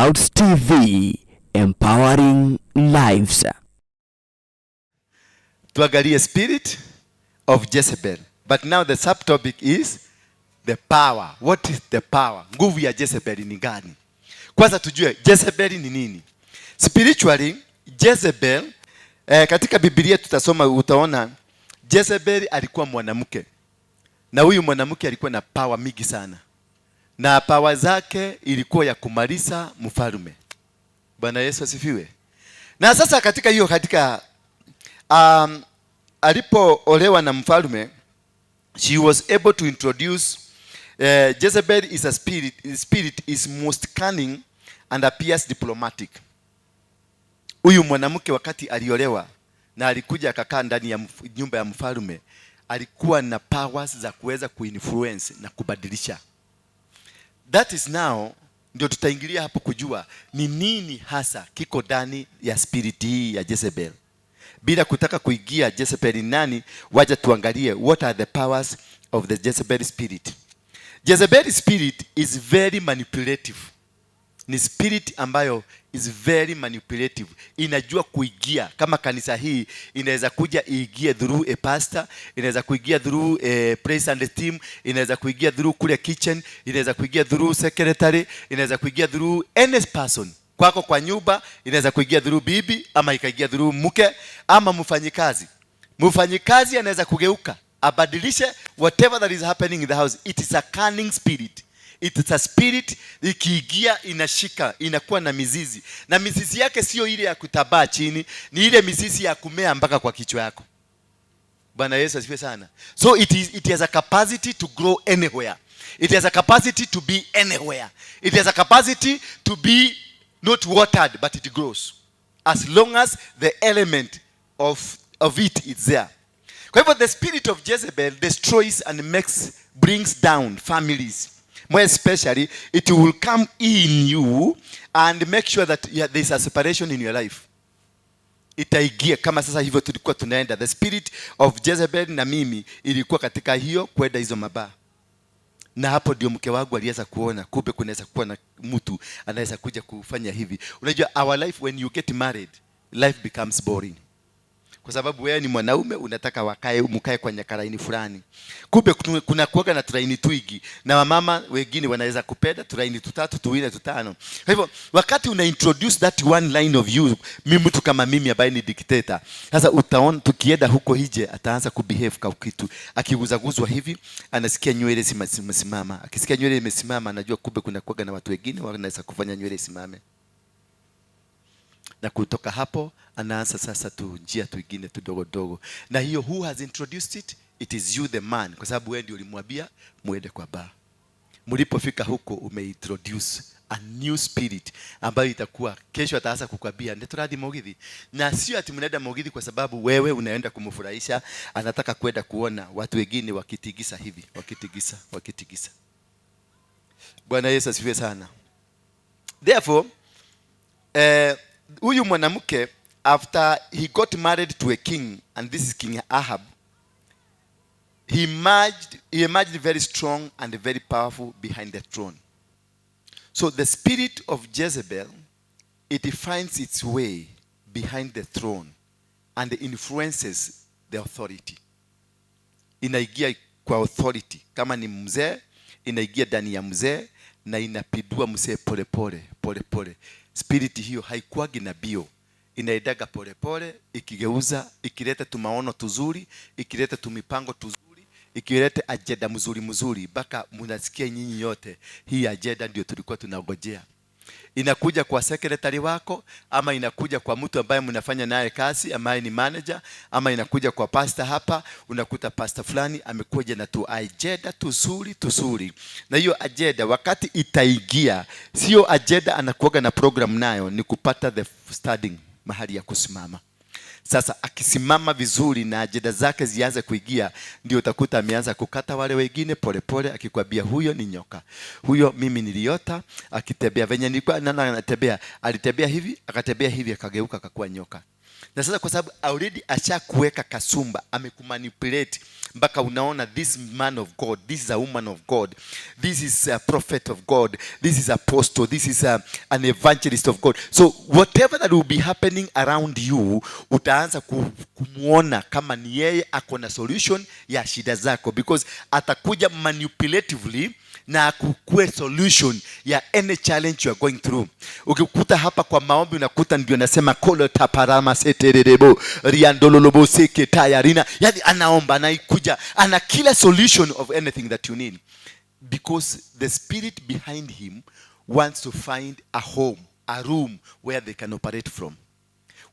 Clouds TV, empowering lives. Tuangalie spirit of Jezebel. But now the subtopic is the power. What is the power? Nguvu ya Jezebel ni gani? Kwanza tujue Jezebel ni nini? Spiritually, Jezebel katika Biblia tutasoma, utaona Jezebel alikuwa mwanamke. Na huyu mwanamke alikuwa na power mingi sana. Na power zake ilikuwa ya kumaliza mfalme. Bwana Yesu asifiwe. Na sasa katika alipoolewa na mfalme, she was able to introduce Jezebel is a spirit is most cunning and appears diplomatic. Huyu mwanamke wakati aliolewa na alikuja akakaa ndani ya nyumba ya mfalme, alikuwa na powers za kuweza kuinfluence na kubadilisha. That is now ndio tutaingilia hapo kujua ni nini hasa kiko ndani ya spirit hii ya Jezebel. Bila kutaka kuingia Jezebel nani, wacha tuangalie what are the powers of the Jezebel spirit. Jezebel spirit is very manipulative. Ni spirit ambayo is very manipulative. Inajua kuingia. Kama kanisa hii inaweza kuja iingie through a pastor, inaweza kuingia through a praise and team, inaweza kuingia through kule kitchen, inaweza kuingia through secretary, inaweza kuingia through any person. Kwako kwa nyumba inaweza kuingia through bibi, ama ikaingia through mke, ama mfanyikazi. Mfanyikazi anaweza kugeuka abadilishe whatever that is happening in the house. It is a cunning spirit. It is a spirit ikiingia inashika, inakuwa na mizizi. Na mizizi yake sio ile ya kutabaa chini, ni ile mizizi ya kumea mpaka kwa kichwa yako. Bwana Yesu asifiwe sana. So it has a capacity to grow anywhere. It has a capacity to be anywhere. It has a capacity to be not watered, but it grows. As long as the element of it is there. Kwa hivyo the spirit of Jezebel destroys and brings down families. More especially, it will come in you and make sure that there is a separation in your life. Itaigia kama sasa hivyo tulikuwa tunaenda. The spirit of Jezebel na mimi ilikuwa katika hiyo kwenda hizo mabaa. Na hapo ndio mke wangu alianza kuona kumbe kunaweza kuwa na mtu anaweza kuja kufanya hivi. Unajua our life when you get married, life becomes boring. Kwa sababu wewe ni mwanaume unataka mkae kwa nyakaraini fulani. Kumbe kuna kuoga na traini twigi na wamama wengine wanaweza kupenda traini 3, 4, 5. Kwa hivyo wakati una introduce that one line of you, mimi mtu kama mimi ambaye ni dictator, sasa utaona tukienda huko hije ataanza kubehave kwa kitu. Akiguzaguzwa hivi anasikia nywele zimesimama. Akisikia nywele imesimama anajua kumbe kuna kuoga na watu wengine wanaweza kufanya nywele isimame. Na kutoka hapo anaanza sasa tu njia tuingine tudogo dogo. Na hiyo who has introduced it? It is you the man. Kwa sababu wewe ndio ulimwambia muende kwa bar. Mlipofika huko umeintroduce a new spirit ambayo itakuwa kesho ataanza kukwambia ndetoradi mogithi. Na sio ati mnaenda mogithi kwa sababu wewe unaenda kumfurahisha, anataka kwenda kuona watu wengine wakitigisa hivi, wakitigisa. Bwana Yesu asifiwe sana. Therefore huyu mwanamke after he got married to a king, and this is King Ahab, he emerged very strong and very powerful behind the throne. So the spirit of Jezebel, it finds its way behind the throne and influences the authority. Inaingia kwa authority. Kama ni mzee, inaingia ndani ya mzee na inapidua mzee pole pole. Spirit hiyo haikuagi na bio. Inaidaga pole pole, ikigeuza, ikileta tumaono tuzuri, ikileta tumipango tuzuri, ikileta ajenda mzuri mpaka mnasikia nyinyi yote hii ajenda ndio tulikuwa tunangojea. Inakuja kwa secretary wako, ama inakuja kwa mtu ambaye mnafanya naye kazi ambaye ni manager, ama inakuja kwa pastor hapa, unakuta pastor fulani amekuja na tu ajenda tuzuri. Na hiyo ajenda wakati itaingia, sio ajenda anakuaga na program nayo, ni kupata the studying mahali ya kusimama. Sasa akisimama vizuri na ajenda zake zianze kuingia, ndio utakuta ameanza kukata wale wengine pole akikwambia huyo ni nyoka. Huyo mimi niliota akitembea venye nilikuwa anatembea, alitembea hivi, akatembea hivi akageuka akakuwa nyoka. Na sasa kwa sababu already ashakuweka kasumba, amekumanipulate mpaka unaona this man of God, this is a woman of God, this is a prophet of God, this is apostle, this is an evangelist of God. So whatever that will be happening around you, utaanza kumuona kama ni yeye ako na solution ya shida zako, because atakuja manipulatively na kukue solution ya any challenge you are going through. Ukikuta hapa kwa maombi unakuta ndio nasema kolo taparama seterebo riandololobo seke tayarina, yani anaomba anaikuja ana kila solution of anything that you need, because the spirit behind him wants to find a home, a room where they can operate from.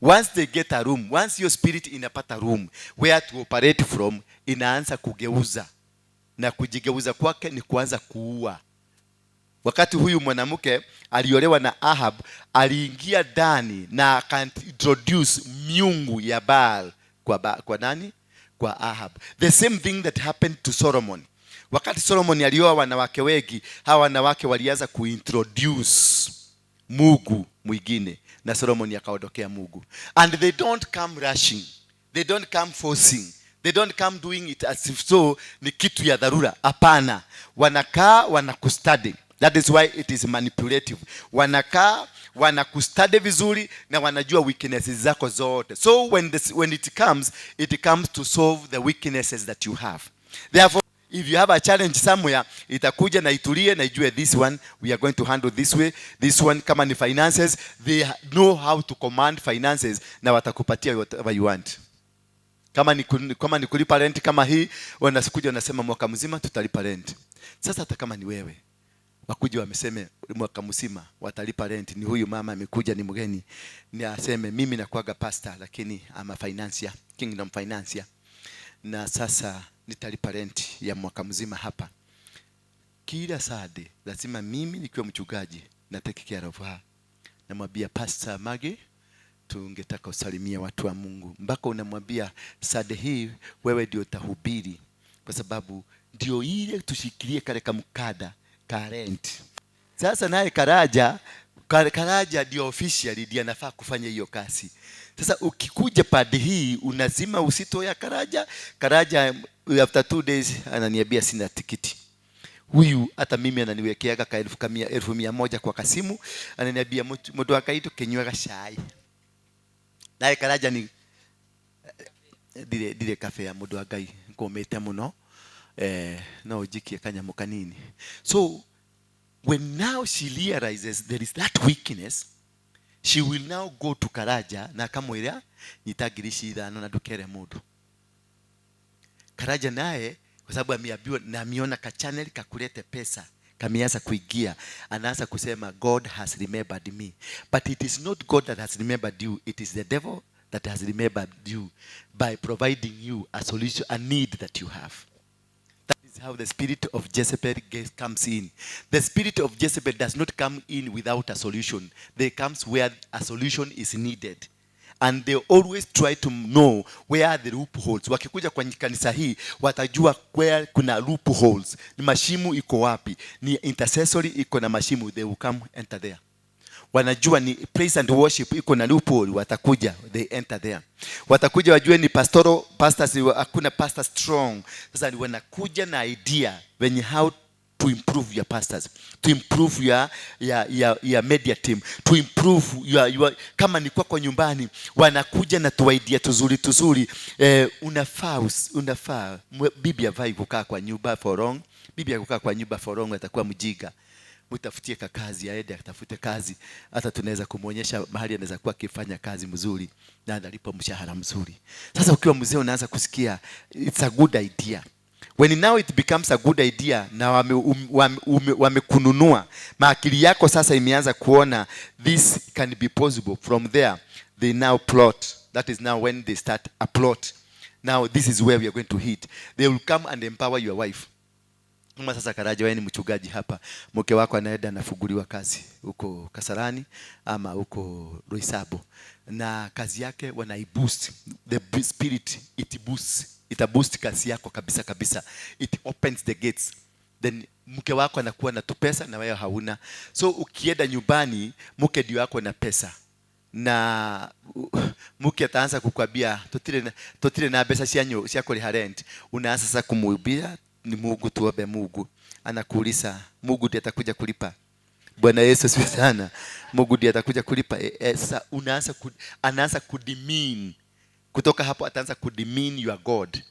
Once they get a room, once your spirit inapata room where to operate from, inaanza kugeuza, na kujigeuza kwake ni kuanza kuua. Wakati huyu mwanamke aliolewa na Ahab, aliingia ndani na akaintroduce miungu ya Baal kwa nani? Kwa Ahab. The same thing that happened to Solomon. Wakati Solomon alioa wanawake wengi, hawa wanawake walianza kuintroduce Mungu mwingine, na Solomon akaondokea Mungu. And they don't come rushing, they don't come forcing, they don't come doing it as if so ni kitu ya dharura. Hapana, wanakaa wanakustudy. That is why it is manipulative. Wanakaa wanakustudy vizuri na wanajua weaknesses zako zote. So when it comes to solve the weaknesses that you have. Therefore, if you have a challenge somewhere, itakuja na itulie na ijue this one we are going to handle this way. This one kama ni finances, they know how to command finances na watakupatia whatever you want. Kama ni kulipa rent, kama hii wanakuja wanasema mwaka mzima tutalipa rent. Sasa hata kama ni wewe, wakuja wameseme mwaka mzima watalipa rent, ni huyu mama amekuja ni mgeni, ni aseme mimi nakuaga pastor lakini ama financier, kingdom financier, na sasa nitalipa rent ya mwaka mzima hapa. Kila Saturday lazima mimi nikiwa mchungaji na take care of her. Namwambia Pastor Mage, tungetaka usalimia watu wa Mungu. Mpaka unamwambia Saturday hii wewe ndio utahubiri, kwa sababu ndio ile tushikilie kale kamkada ka rent. Sasa naye Karaja ndio officially ndio anafaa kufanya hiyo kazi. Sasa ukikuja pande hii unazima usito ya Karaja after 2 days ananiambia sina tikiti. Huyu hata mimi ananiwekeaga ka 1,100 kwa kasimu, ananiambia mtu akaito kenywa chai. Naye Karaja ni dire cafe ya mudu agai ngomete muno no jikie kanyamu kanini. So when now she realizes there is that weakness, she will now go to Karaja na kamwira nitagirishi ithano na dukere mudu. Karaja naye kwa sababu ameambiwa na ameona ka channel kakulete pesa, kameanza kuingia, anaanza kusema God has remembered me. But it is not God that has remembered you, it is the devil that has remembered you by providing you a solution, a need that you have. That is how the spirit of Jezebel comes in. The spirit of Jezebel does not come in without a solution. They comes where a solution is needed. And they always try to know where are the loopholes. Wakikuja kwa kanisa hii watajua where kuna loopholes. Ni mashimu iko wapi? Ni intercessory iko na mashimu, they will come enter there. Wanajua ni praise and worship iko na loophole, watakuja they enter there. Watakuja wajue ni pastors hakuna pastor strong. Sasa ni wanakuja na idea when how to improve your pastors, to improve your media team, to improve your kama ni kwa nyumbani wanakuja na tu idea tuzuri. Unafaa bibi avai kukaa kwa nyumba for long. Bibi akukaa kwa nyumba for long atakuwa mjiga. Mtafutie kazi, aende atafute kazi. Hata tunaweza kumuonyesha mahali anaweza kuwa akifanya kazi mzuri na analipo mshahara mzuri. Sasa ukiwa mzee unaanza kusikia it's a good idea. When now it becomes a good idea, na wamekununua, maakili yako sasa imeanza kuona this can be possible. From there they now plot. That is now when they start a plot. Now this is where we are going to hit. They will come and empower your wife. Kama sasa Karaja, wewe ni mchungaji hapa, mke wako anaenda anafunguliwa kazi huko Kasarani ama huko Roysambu, na kazi yake wanaiboost. The spirit it boost kazi yako kabisa. It opens the gates. Then mke wako anakuwa na pesa na wewe hauna. So ukienda nyumbani mke ndio wako na pesa. na mke ataanza kukwambia totile na pesa cia kuliha rent, unaanza sasa kumwambia ni Mungu, tuombe Mungu. Anakuuliza Mungu ndiye atakuja kulipa. Bwana Yesu asifiwe sana. Mungu ndiye atakuja kulipa. Sasa anaanza kudemean. Kutoka hapo ataanza kudemean your God.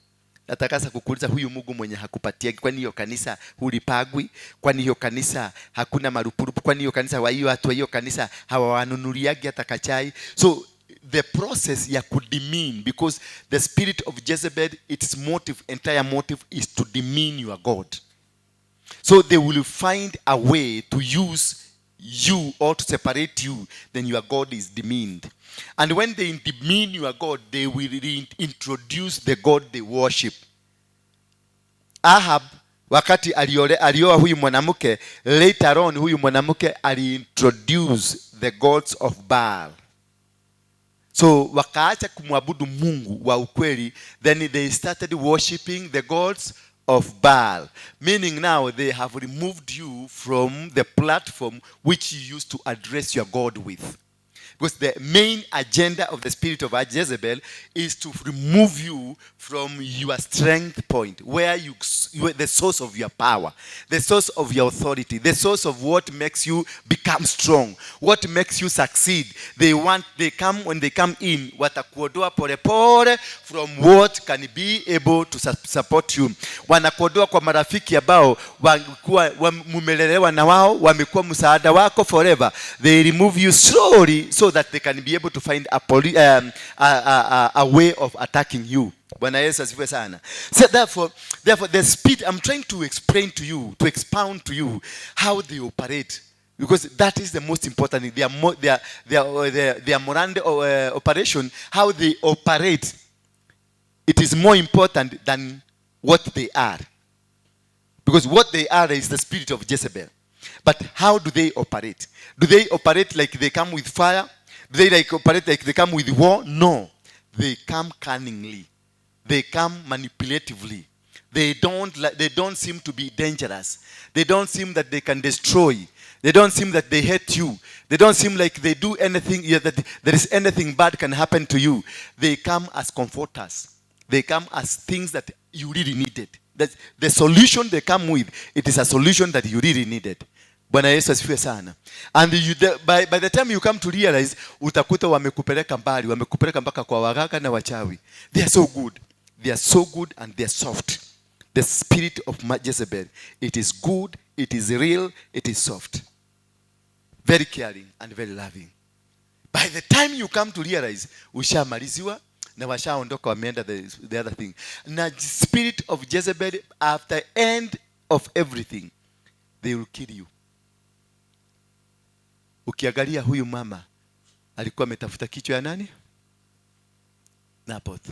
Atakasa kukuuliza huyu Mungu mwenye hakupatia, kwani hiyo kanisa hulipagwi? Kwani hiyo kanisa hakuna marupurupu? Kwani hiyo kanisa watu wa hiyo kanisa hawawanunuliagi hata kachai? So the process ya kudemean, because the spirit of Jezebel, its motive, entire motive is to demean your God. So they will find a way to use you or to separate you, then your God is demeaned. And when they demean your God, they will reintroduce the God they worship. Ahab, wakati alioa huyu mwanamke, later on huyu mwanamke aliintroduce the gods of Baal. So wakaacha kumwabudu Mungu wa ukweli, then they started worshiping the gods of Baal, meaning now they have removed you from the platform which you used to address your God with. Because the main agenda of the spirit of Jezebel is to remove you from your strength point, where you the source of your power, the source of your authority, the source of what makes you become strong, what makes you succeed. When they come in, watakuodoa pole pole from what can be able to support you. Wanakuodoa kwa marafiki ambao mumelelewa na wao, wamekuwa msaada wako forever. They remove you slowly so that they can be able to find a way of attacking you. Bwana Yesu asifiwe sana. So therefore the spirit, I'm trying to explain to you, to expound to you how they operate, because that is the most important thing. Their morande operation, how they operate, it is more important than what they are, because what they are is the spirit of Jezebel. But how do they operate? Do they operate like they come with fire? Do they operate like they come with war? No. They come cunningly. They come manipulatively. They don't seem to be dangerous. They don't seem that they can destroy. They don't seem that they hate you. They don't seem like they do anything, that there is anything bad can happen to you. They come as comforters. They come as things that you really needed. That the solution they come with, it is a solution that you really needed. Bwana Yesu asifiwe sana. And by the time you come to realize, utakuta wamekupeleka mbali, wamekupeleka mpaka kwa waganga na wachawi. They are so good. They are so good and they are soft. The spirit of Jezebel, it is good, it is real, it is soft. Very caring and very loving. By the time you come to realize, ushamaliziwa na washaondoka, wameenda the other thing. Na spirit of Jezebel, after end of everything, they will kill you. Ukiangalia huyu mama alikuwa ametafuta kichwa ya nani? Naboth.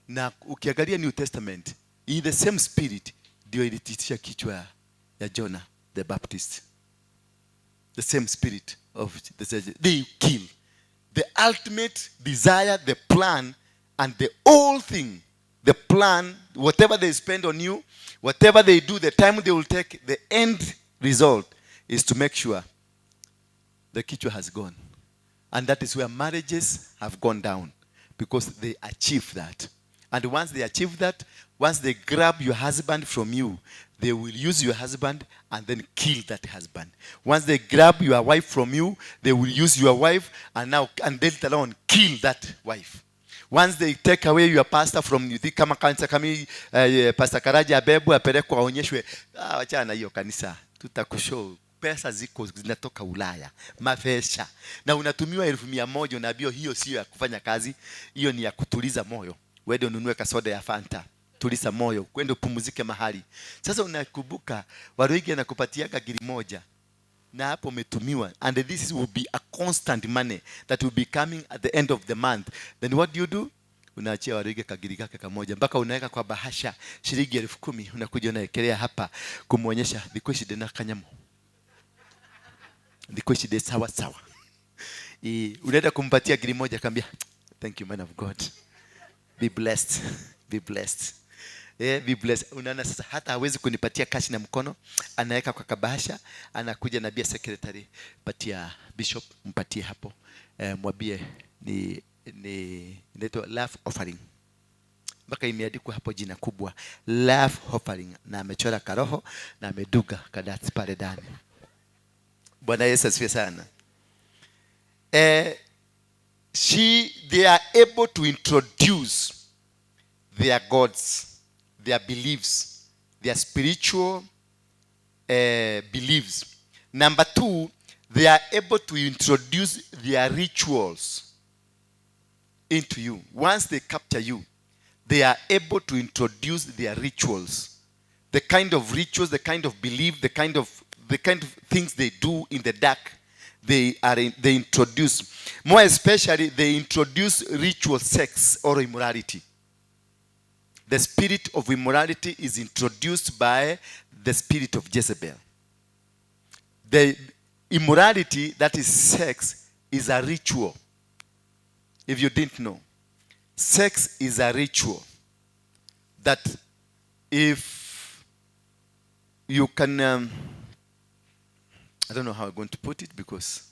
Na ukiangalia New Testament, in the same spirit ndio ilitisha kichwa ya Jonah the Baptist. The same spirit of they kill. The ultimate desire, the plan, and the whole thing, the plan, whatever they spend on you, whatever they do, the time they will take, the end result is to make sure the kichwa has gone. And that is where marriages have gone down, because they achieve that. And once they achieve that, once they grab your husband from you, they will use your husband and then kill that husband. Once they grab your wife from you, they will use your wife and then alone kill that wife. Once they take away your pastor from you, kama kanisa kami Pastor Karaja abebu apelekwa aonyeshwe, wachana na hiyo kanisa, tutakushow pesa ziko zinatoka Ulaya, mafesha, na unatumiwa 1,100, unaambiwa hiyo sio ya kufanya kazi, hiyo ni ya kutuliza moyo. Wewe ununue kasoda ya Fanta, tuliza moyo, kwenda upumzike mahali. Sasa unakumbuka Waruinge anakupatiaga giri moja, na hapo umetumiwa, and this will be a constant money that will be coming at the end of the month. Then what do? Unaachia Waruinge kagiri kake kamoja, mpaka unaweka kwa bahasha shilingi 10,000, unakuja unaekelea hapa kumuonyesha dikoshide na kanyamo. Dikoshide sawa sawa. Unaenda kumpatia giri moja, akamwambia thank you man of God. Be blessed. Be blessed. Be blessed. Unaona sasa hata hawezi kunipatia cash na mkono, anaweka kwa kabahasha, anakuja na bia secretary, patia bishop, mpatie hapo. mwambie ni inaitwa love offering. Mpaka imeandikwa hapo jina kubwa love offering, na amechora karoho na ameduga kadati pale ndani. Bwana Yesu asifiwe sana. They are able to introduce their gods, their beliefs, their spiritual beliefs. Number 2, they are able to introduce their rituals into you. Once they capture you, they are able to introduce their rituals. The kind of rituals, the kind of belief, the kind of things they do in the dark, they introduce. More especially, they introduce ritual sex or immorality. The spirit of immorality is introduced by the spirit of Jezebel. The immorality, that is sex, is a ritual. If you didn't know, sex is a ritual that if you can, I don't know how I'm going to put it, because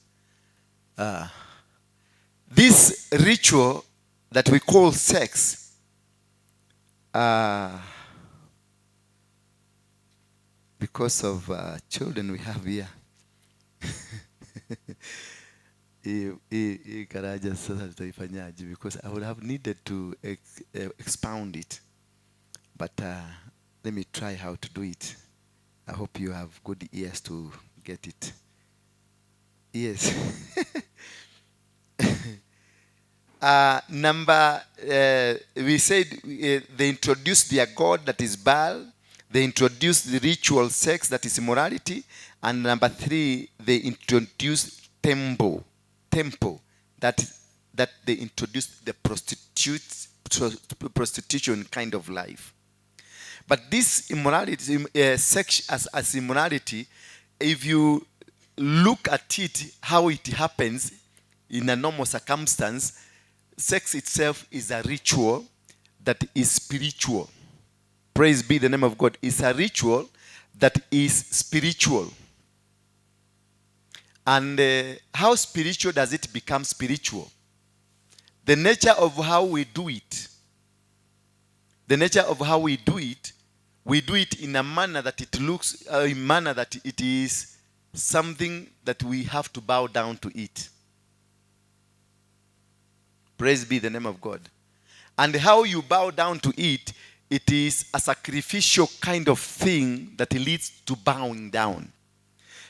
this ritual that we call sex, because of children we have here, because I would have needed to expound it, but let me try how to do it. I hope you have good ears to get it. Yes. We said they introduced their god, that is Baal. They introduced the ritual sex, that is immorality. And number 3, they introduced temple, that they introduced the prostitution kind of life. But this immorality, sex as immorality, if you look at it, how it happens in a normal circumstance, sex itself is a ritual that is spiritual. Praise be the name of God. It's a ritual that is spiritual. And how spiritual does it become spiritual? The nature of how we do it. The nature of how we do it in a manner that it looks, a manner that it is something that we have to bow down to it. Praise be the name of God. And how you bow down to it, it is a sacrificial kind of thing that leads to bowing down.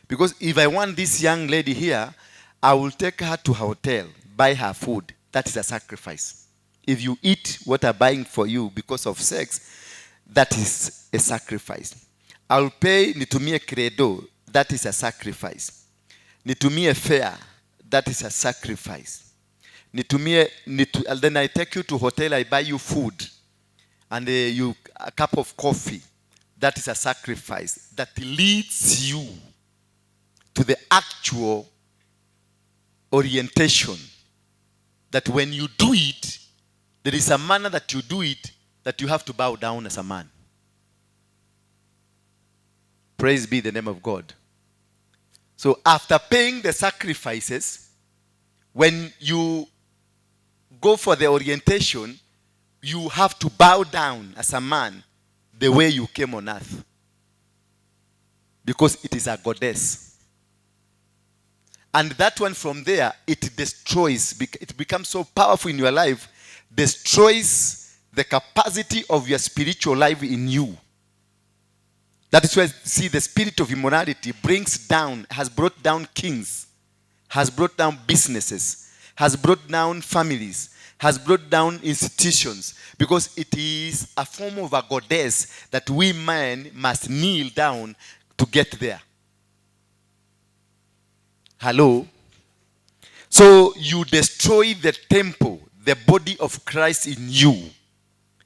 Because if I want this young lady here, I will take her to her hotel, buy her food. That is a sacrifice. If you eat what I'm buying for you because of sex, that is a sacrifice. I will pay nitumie credo. That is a sacrifice. Nitumie fare. That is a sacrifice. Then I take you to hotel, I buy you food. And a cup of coffee. That is a sacrifice that leads you to the actual orientation. That when you do it, there is a manner that you do it that you have to bow down as a man. Praise be the name of God. So after paying the sacrifices, when you go for the orientation, you have to bow down as a man the way you came on earth. Because it is a goddess. And that one from there, it destroys, it becomes so powerful in your life, destroys the capacity of your spiritual life in you. That is why, see, the spirit of immorality has brought down kings, has brought down businesses, has brought down families, has brought down institutions, because it is a form of a goddess that we men must kneel down to get there. Hello? So you destroy the temple, the body of Christ in you,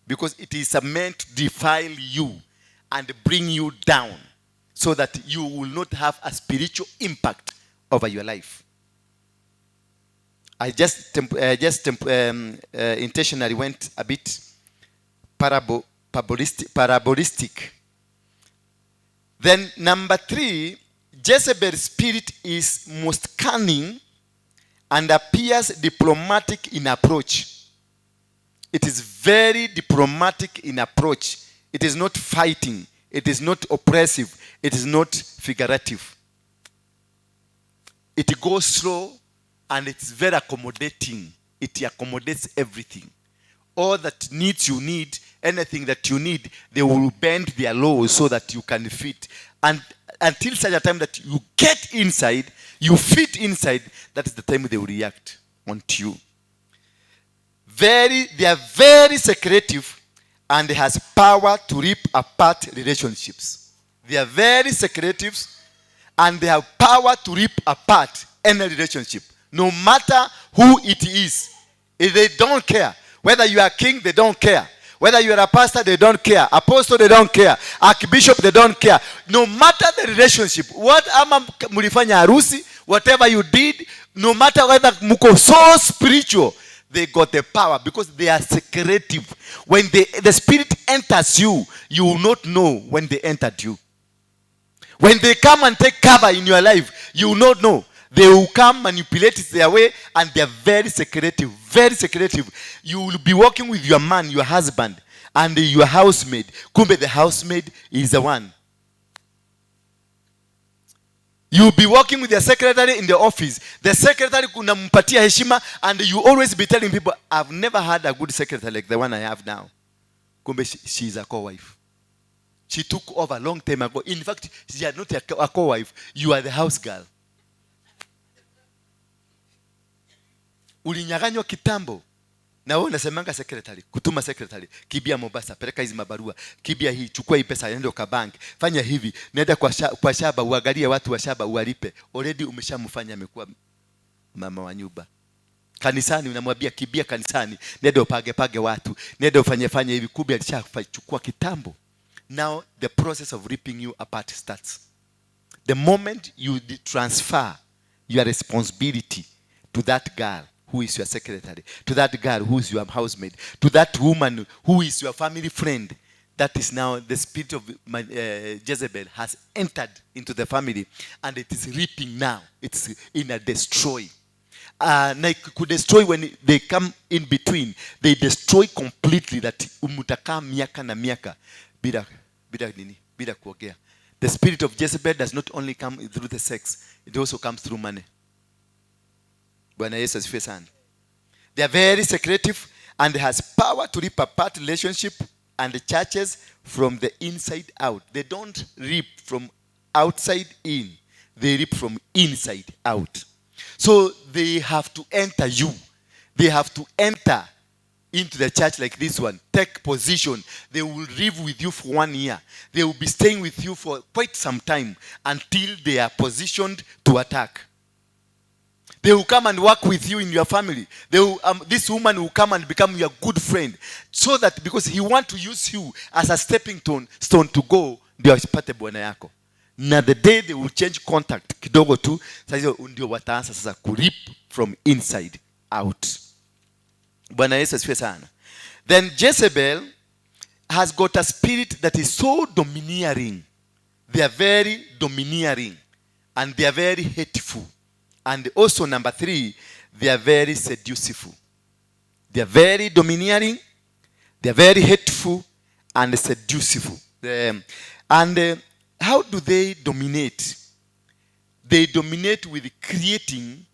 because it is meant to defile you and bring you down so that you will not have a spiritual impact over your life. I just intentionally went a bit parabolistic. Then number 3, Jezebel's spirit is most cunning and appears diplomatic in approach. It is very diplomatic in approach. It is not fighting. It is not oppressive. It is not figurative. It goes slow and it's very accommodating. It accommodates everything. All that needs you need, anything that you need, they will bend their laws so that you can fit. And until such a time that you get inside, you fit inside, that is the time they will react onto you. They are very secretive, and they has power to rip apart relationships. They are very secretive, and they have power to rip apart any relationship. No matter who it is, if they don't care. Whether you are king, they don't care. Whether you are a pastor, they don't care. Apostle, they don't care. Archbishop, they don't care. No matter the relationship, what ama mulifanya harusi, whatever you did, no matter whether muko so spiritual, they got the power because they are secretive. When the spirit enters you, you will not know when they entered you. When they come and take cover in your life, you will not know. They will come, manipulate it their way, and they are very secretive. Very secretive. You will be working with your man, your husband, and your housemaid. Kumbe the housemaid is the one. You will be working with your secretary in the office. The secretary kunampatia heshima, and you always be telling people, I've never had a good secretary like the one I have now. Kumbe she is a co-wife. She took over a long time ago. In fact, she is not a co-wife. You are the house girl. Ulinyaganywa kitambo. Na wewe unasemanga secretary, kutuma secretary, kibia Mombasa, peleka hizi mabarua, kibia hii, chukua hii pesa, nenda kwa bank, fanya hivi, nenda kwa shaba, uangalie watu wa shaba uwalipe. Already umeshamfanya amekuwa mama wa nyumba. Kanisani unamwambia kibia kanisani, nenda upage watu, nenda ufanye hivi, kumbe alishachukua kitambo. Now the process of ripping you apart starts. The moment you transfer your responsibility to that girl who is your secretary, to that girl who is your housemaid, to that woman who is your family friend, that is now the spirit of Jezebel has entered into the family, and it is reaping now. It's in a destroy. Could destroy when they come in between. They destroy completely. That umutaka miaka na miaka bila kuogea. The spirit of Jezebel does not only come through the sex, it also comes through money. They are very secretive, and has power to rip apart relationship and the churches from the inside out. They don't rip from outside in. They rip from inside out. So they have to enter you. They have to enter into the church like this one. Take position. They will live with you for 1 year. They will be staying with you for quite some time until they are positioned to attack. They will come and work with you in your family. They will, this woman will come and become your good friend. So that because he wants to use you as a stepping stone to go, ndio asipate bwana yako. Na the day they will change contact kidogo tu, sasa ndio wataanza sasa kurip from inside out. Bwana Yesu asifiwe sana. Then Jezebel has got a spirit that is so domineering. They are very domineering, and they are very hateful. And also number 3, they are very seductive. They are very domineering, they are very hateful, and seductive. How do they dominate? They dominate with creating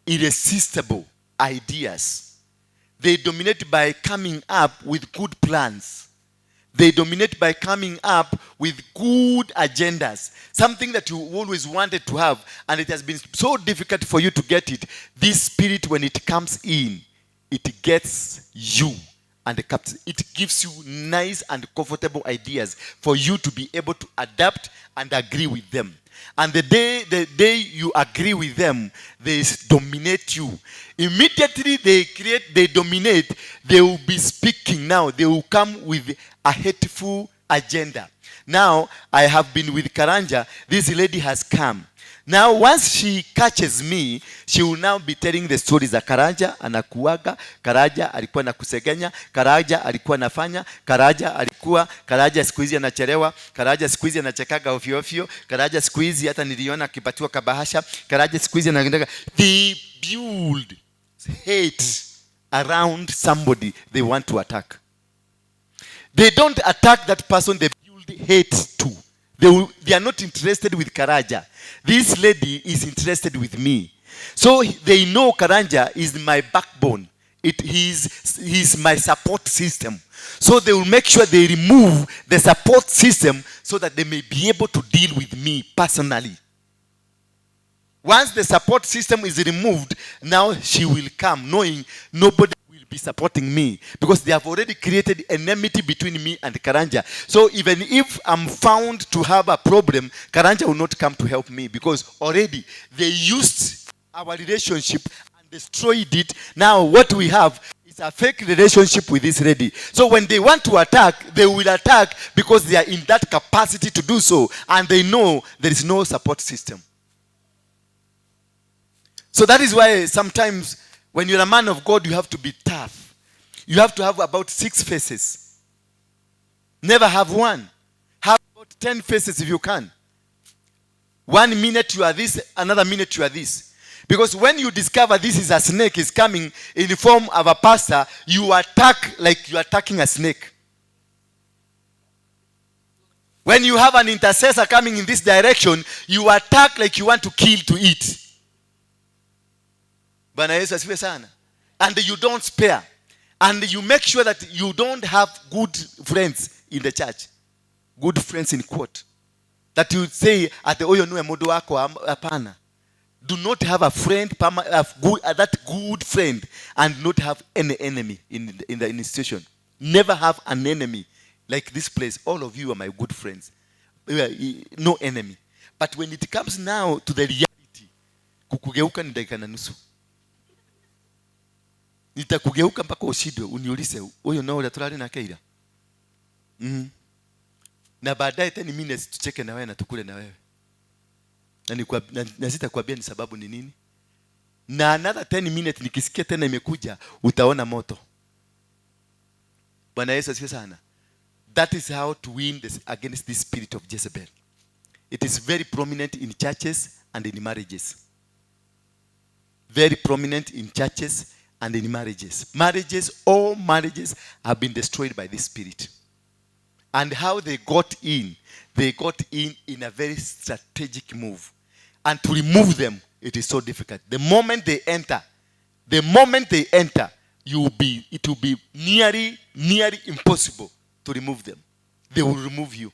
irresistible ideas. They dominate by coming up with good plans. They dominate by coming up with good agendas. Something that you always wanted to have, and it has been so difficult for you to get it. This spirit, when it comes in, it gets you. And it gives you nice and comfortable ideas for you to be able to adapt and agree with them. And the day you agree with them, they dominate you. Immediately they dominate, they will be speaking now. They will come with a hateful agenda. Now, I have been with Karanja. This lady has come. Now once she catches me, she will now be telling the stories za Karaja anakuaga, Karaja alikuwa nakusegenya, Karaja alikuwa nafanya, Karaja siku hizi anachelewa, Karaja siku hizi anachekaga ovyo ovyo, Karaja siku hizi hata niliona akipatiwa kabahasha, Karaja siku hizi anaendaga. They build hate around somebody they want to attack. They don't attack that person, they build hate too. They are not interested with Karaja. This lady is interested with me. So they know Karanja is my backbone. He's my support system. So they will make sure they remove the support system so that they may be able to deal with me personally. Once the support system is removed, now she will come knowing nobody will be supporting me, because they have already created enmity between me and Karanja. So even if I'm found to have a problem, Karanja will not come to help me, because already they used our relationship and destroyed it. Now what we have is a fake relationship with this lady. So when they want to attack, they will attack because they are in that capacity to do so, and they know there is no support system. So that is why sometimes when you're a man of God, you have to be tough. You have to have about 6 faces. Never have one. Have about 10 faces if you can. 1 minute you are this, another minute you are this. Because when you discover this is a snake is coming in the form of a pastor, you attack like you are attacking a snake. When you have an intercessor coming in this direction, you attack like you want to kill to eat. Bwana Yesu asifiwe sana. And you don't spare. And you make sure that you don't have good friends in the church. Good friends in quote. That you say, ate oyo nuwe modo wako hapana. Do not have a friend, that good friend, and not have any enemy in the institution. Never have an enemy. Like this place, all of you are my good friends. No enemy. But when it comes now to the reality, kukugeuka ni dakika na nusu. Nitakugeuka mpaka ushidwe uniulize huyo nao ulatulali na Keira. Na baadaye 10 minutes tucheke na wewe na tukule na wewe. Na sitakwambia ni sababu ni nini. Na another 10 minutes nikisikia tena imekuja utaona moto. Bwana Yesu asifiwe sana. That is how to win against this spirit of Jezebel. It is very prominent in churches and in marriages. Very prominent in churches and in marriages. All marriages have been destroyed by this spirit. And how they got in in a very strategic move. And to remove them, it is so difficult. The moment they enter, it will be nearly impossible to remove them. They will remove you.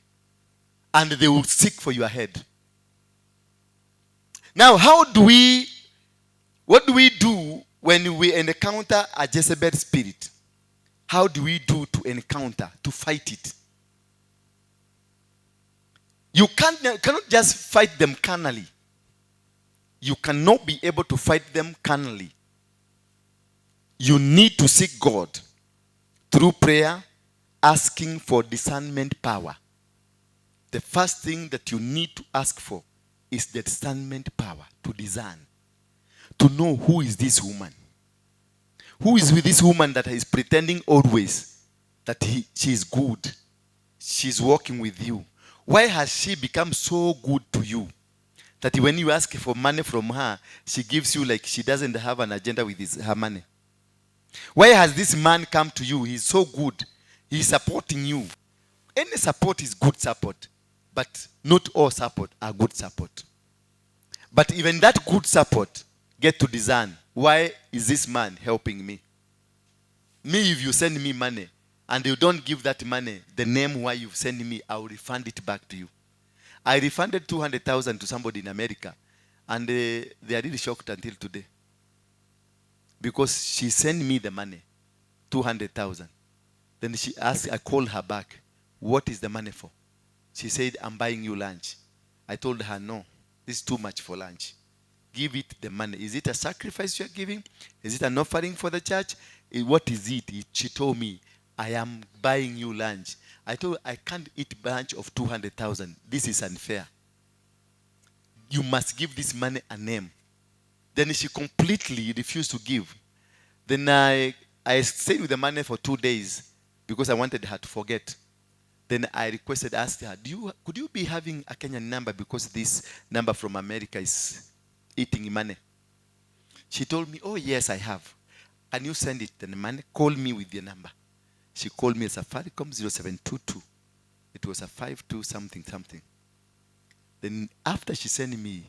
And they will seek for your head. Now, what do we do when we encounter a Jezebel spirit? How do we do to encounter, to fight it? You cannot just fight them carnally. You cannot be able to fight them carnally. You need to seek God through prayer, asking for discernment power. The first thing that you need to ask for is the discernment power, to discern. To know who is this woman. Who is with this woman that is pretending always that she is good. She's working with you. Why has she become so good to you that when you ask for money from her, she gives you like she doesn't have an agenda with her money? Why has this man come to you? He's so good. He's supporting you. Any support is good support, but not all support are good support. But even that good support, get to discern, why is this man helping me? Me, if you send me money, and you don't give that money, the name why you send me, I will refund it back to you. I refunded 200,000 to somebody in America, and they are really shocked until today. Because she sent me the money, 200,000. Then she asked, I called her back, what is the money for? She said, I'm buying you lunch. I told her, no, this is too much for lunch. Give it the money. Is it a sacrifice you're giving? Is it an offering for the church? What is it? She told me, I am buying you lunch. I told her, I can't eat lunch of 200,000. This is unfair. you must give this money a name. Then she completely refused to give. Then I stayed with the money for 2 days because I wanted her to forget. Then I asked her, could you be having a Kenyan number because this number from America is eating money? She told me, oh yes, I have. Can you send it? Then money, call me with your number. She called me as a Safaricom 0722. It was a 52 something. Then after she sent me,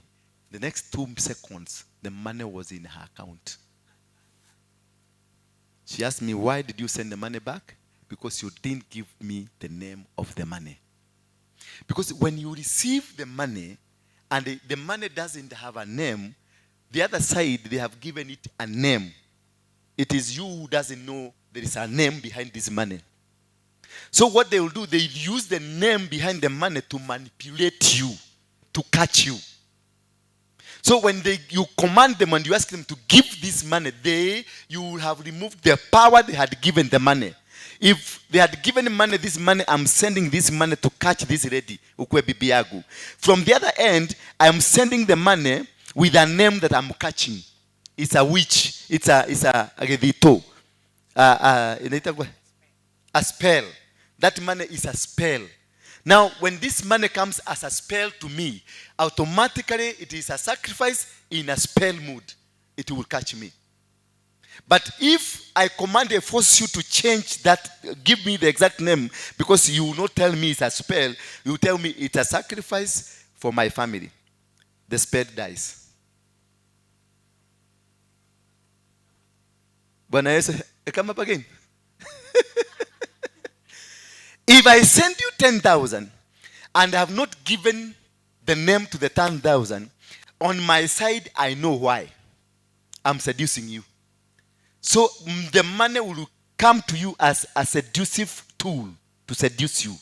the next 2 seconds, the money was in her account. She asked me, why did you send the money back? Because you didn't give me the name of the money. Because when you receive the money, and the money doesn't have a name, the other side, they have given it a name. It is you who doesn't know there is a name behind this money. So what they will do, they use the name behind the money to manipulate you, to catch you. So when you command them and you ask them to give this money, you will have removed the power they had given the money. If they had given money, this money, I'm sending this money to catch this lady, ukwe bibi yagu. From the other end, I'm sending the money with a name that I'm catching. It's a witch. It's a redito. A spell. That money is a spell. Now, when this money comes as a spell to me, automatically it is a sacrifice in a spell mood. It will catch me. But if I command and force you to change that, give me the exact name, because you will not tell me it's a spell, you will tell me it's a sacrifice for my family. The spell dies. Bwana Yesu, come up again. If I send you 10,000 and have not given the name to the 10,000, on my side, I know why. I'm seducing you. So the money will come to you as a seductive tool to seduce you.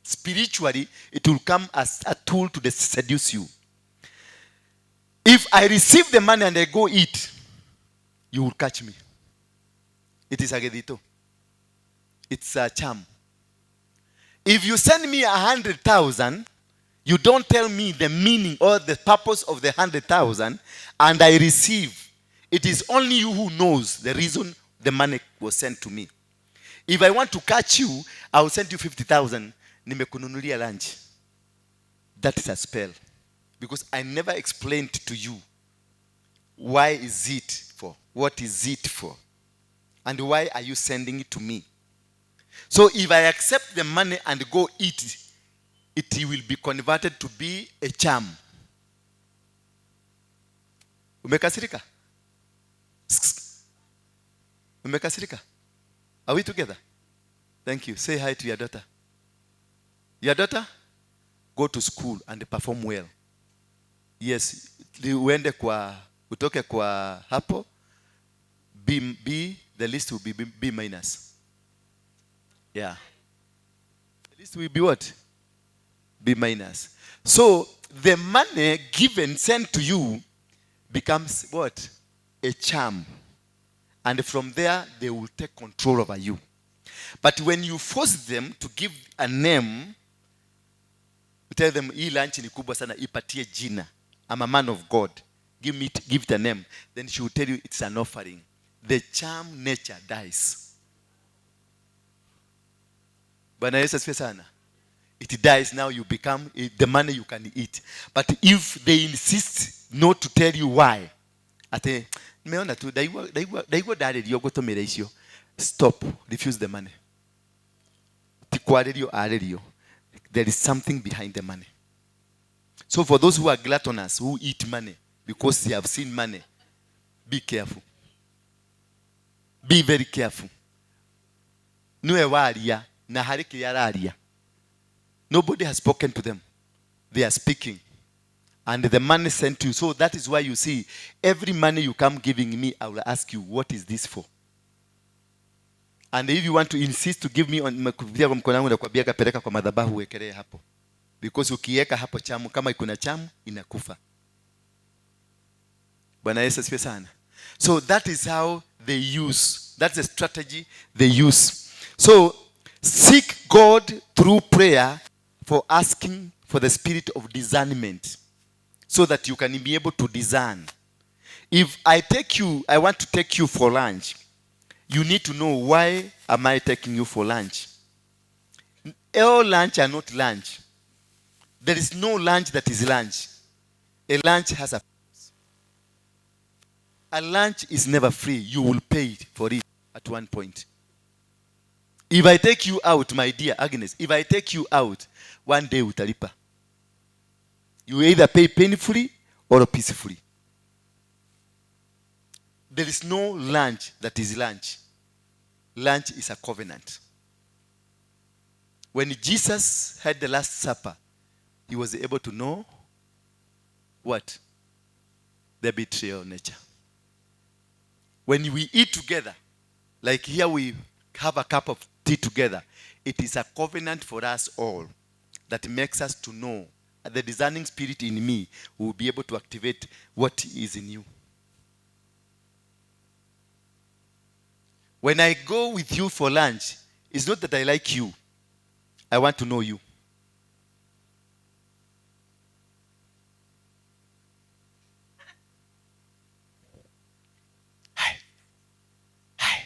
Spiritually, it will come as a tool to seduce you. If I receive the money and I go eat, you will catch me. It is a gedito. It's a charm. If you send me 100,000, you don't tell me the meaning or the purpose of the 100,000, and I receive. It is only you who knows the reason the money was sent to me. If I want to catch you, I will send you 50,000. Nimekununulia lunch. That is a spell. Because I never explained to you why is it for, what is it for, and why are you sending it to me. So if I accept the money and go eat, it will be converted to be a charm. Umekasirika? Umekasirika? Are we together? Thank you. Say hi to your daughter. Your daughter, go to school and perform well. Yes, utoke kwa hapo, B, the list will be B minus. Yeah. The list will be what? B minus. So the money given, sent to you, becomes what? A charm. And from there, they will take control over you. But when you force them to give a name, you tell them, hii lunch ni kubwa sana, ipatie jina. I'm a man of God. Give it a name. Then she will tell you it's an offering. The charm nature dies. Bwana Yesu asifiwe sana. It dies, now you become the money you can eat. But if they insist not to tell you why, ate nimeona tu daigwa darelio gotomera icio, stop, refuse the money. Tikwarelio arelio. There is something behind the money. So for those who are gluttonous, who eat money because they have seen money, be careful. Be very careful. Nobody has spoken to them. They are speaking. And the money sent to you. So that is why you see, every money you come giving me, I will ask you, what is this for? And if you want to insist to give me on kupitia kwa mkono wangu na kuambia kapeleka kwa madhabahu uwekelee hapo. Because ukiweka hapo chamu, kama ikuna chamu, inakufa. Bwana Yesu asifiwe sana. So that is how they use. That's the strategy they use. So seek God through prayer for asking for the spirit of discernment. so that you can be able to discern. If I want to take you for lunch, you need to know, why am I taking you for lunch? All lunch are not lunch. There is no lunch that is lunch. A lunch has a lunch is never free. You will pay for it at one point. If I take you out, my dear Agnes, if I take you out, one day utalipa. You either pay painfully or peacefully. There is no lunch that is lunch. Lunch is a covenant. When Jesus had the Last Supper, he was able to know what? The betrayal nature. When we eat together, like here we have a cup of tea together, it is a covenant for us all that makes us to know the discerning spirit in me will be able to activate what is in you. When I go with you for lunch, it's not that I like you. I want to know you. Hi. Hi.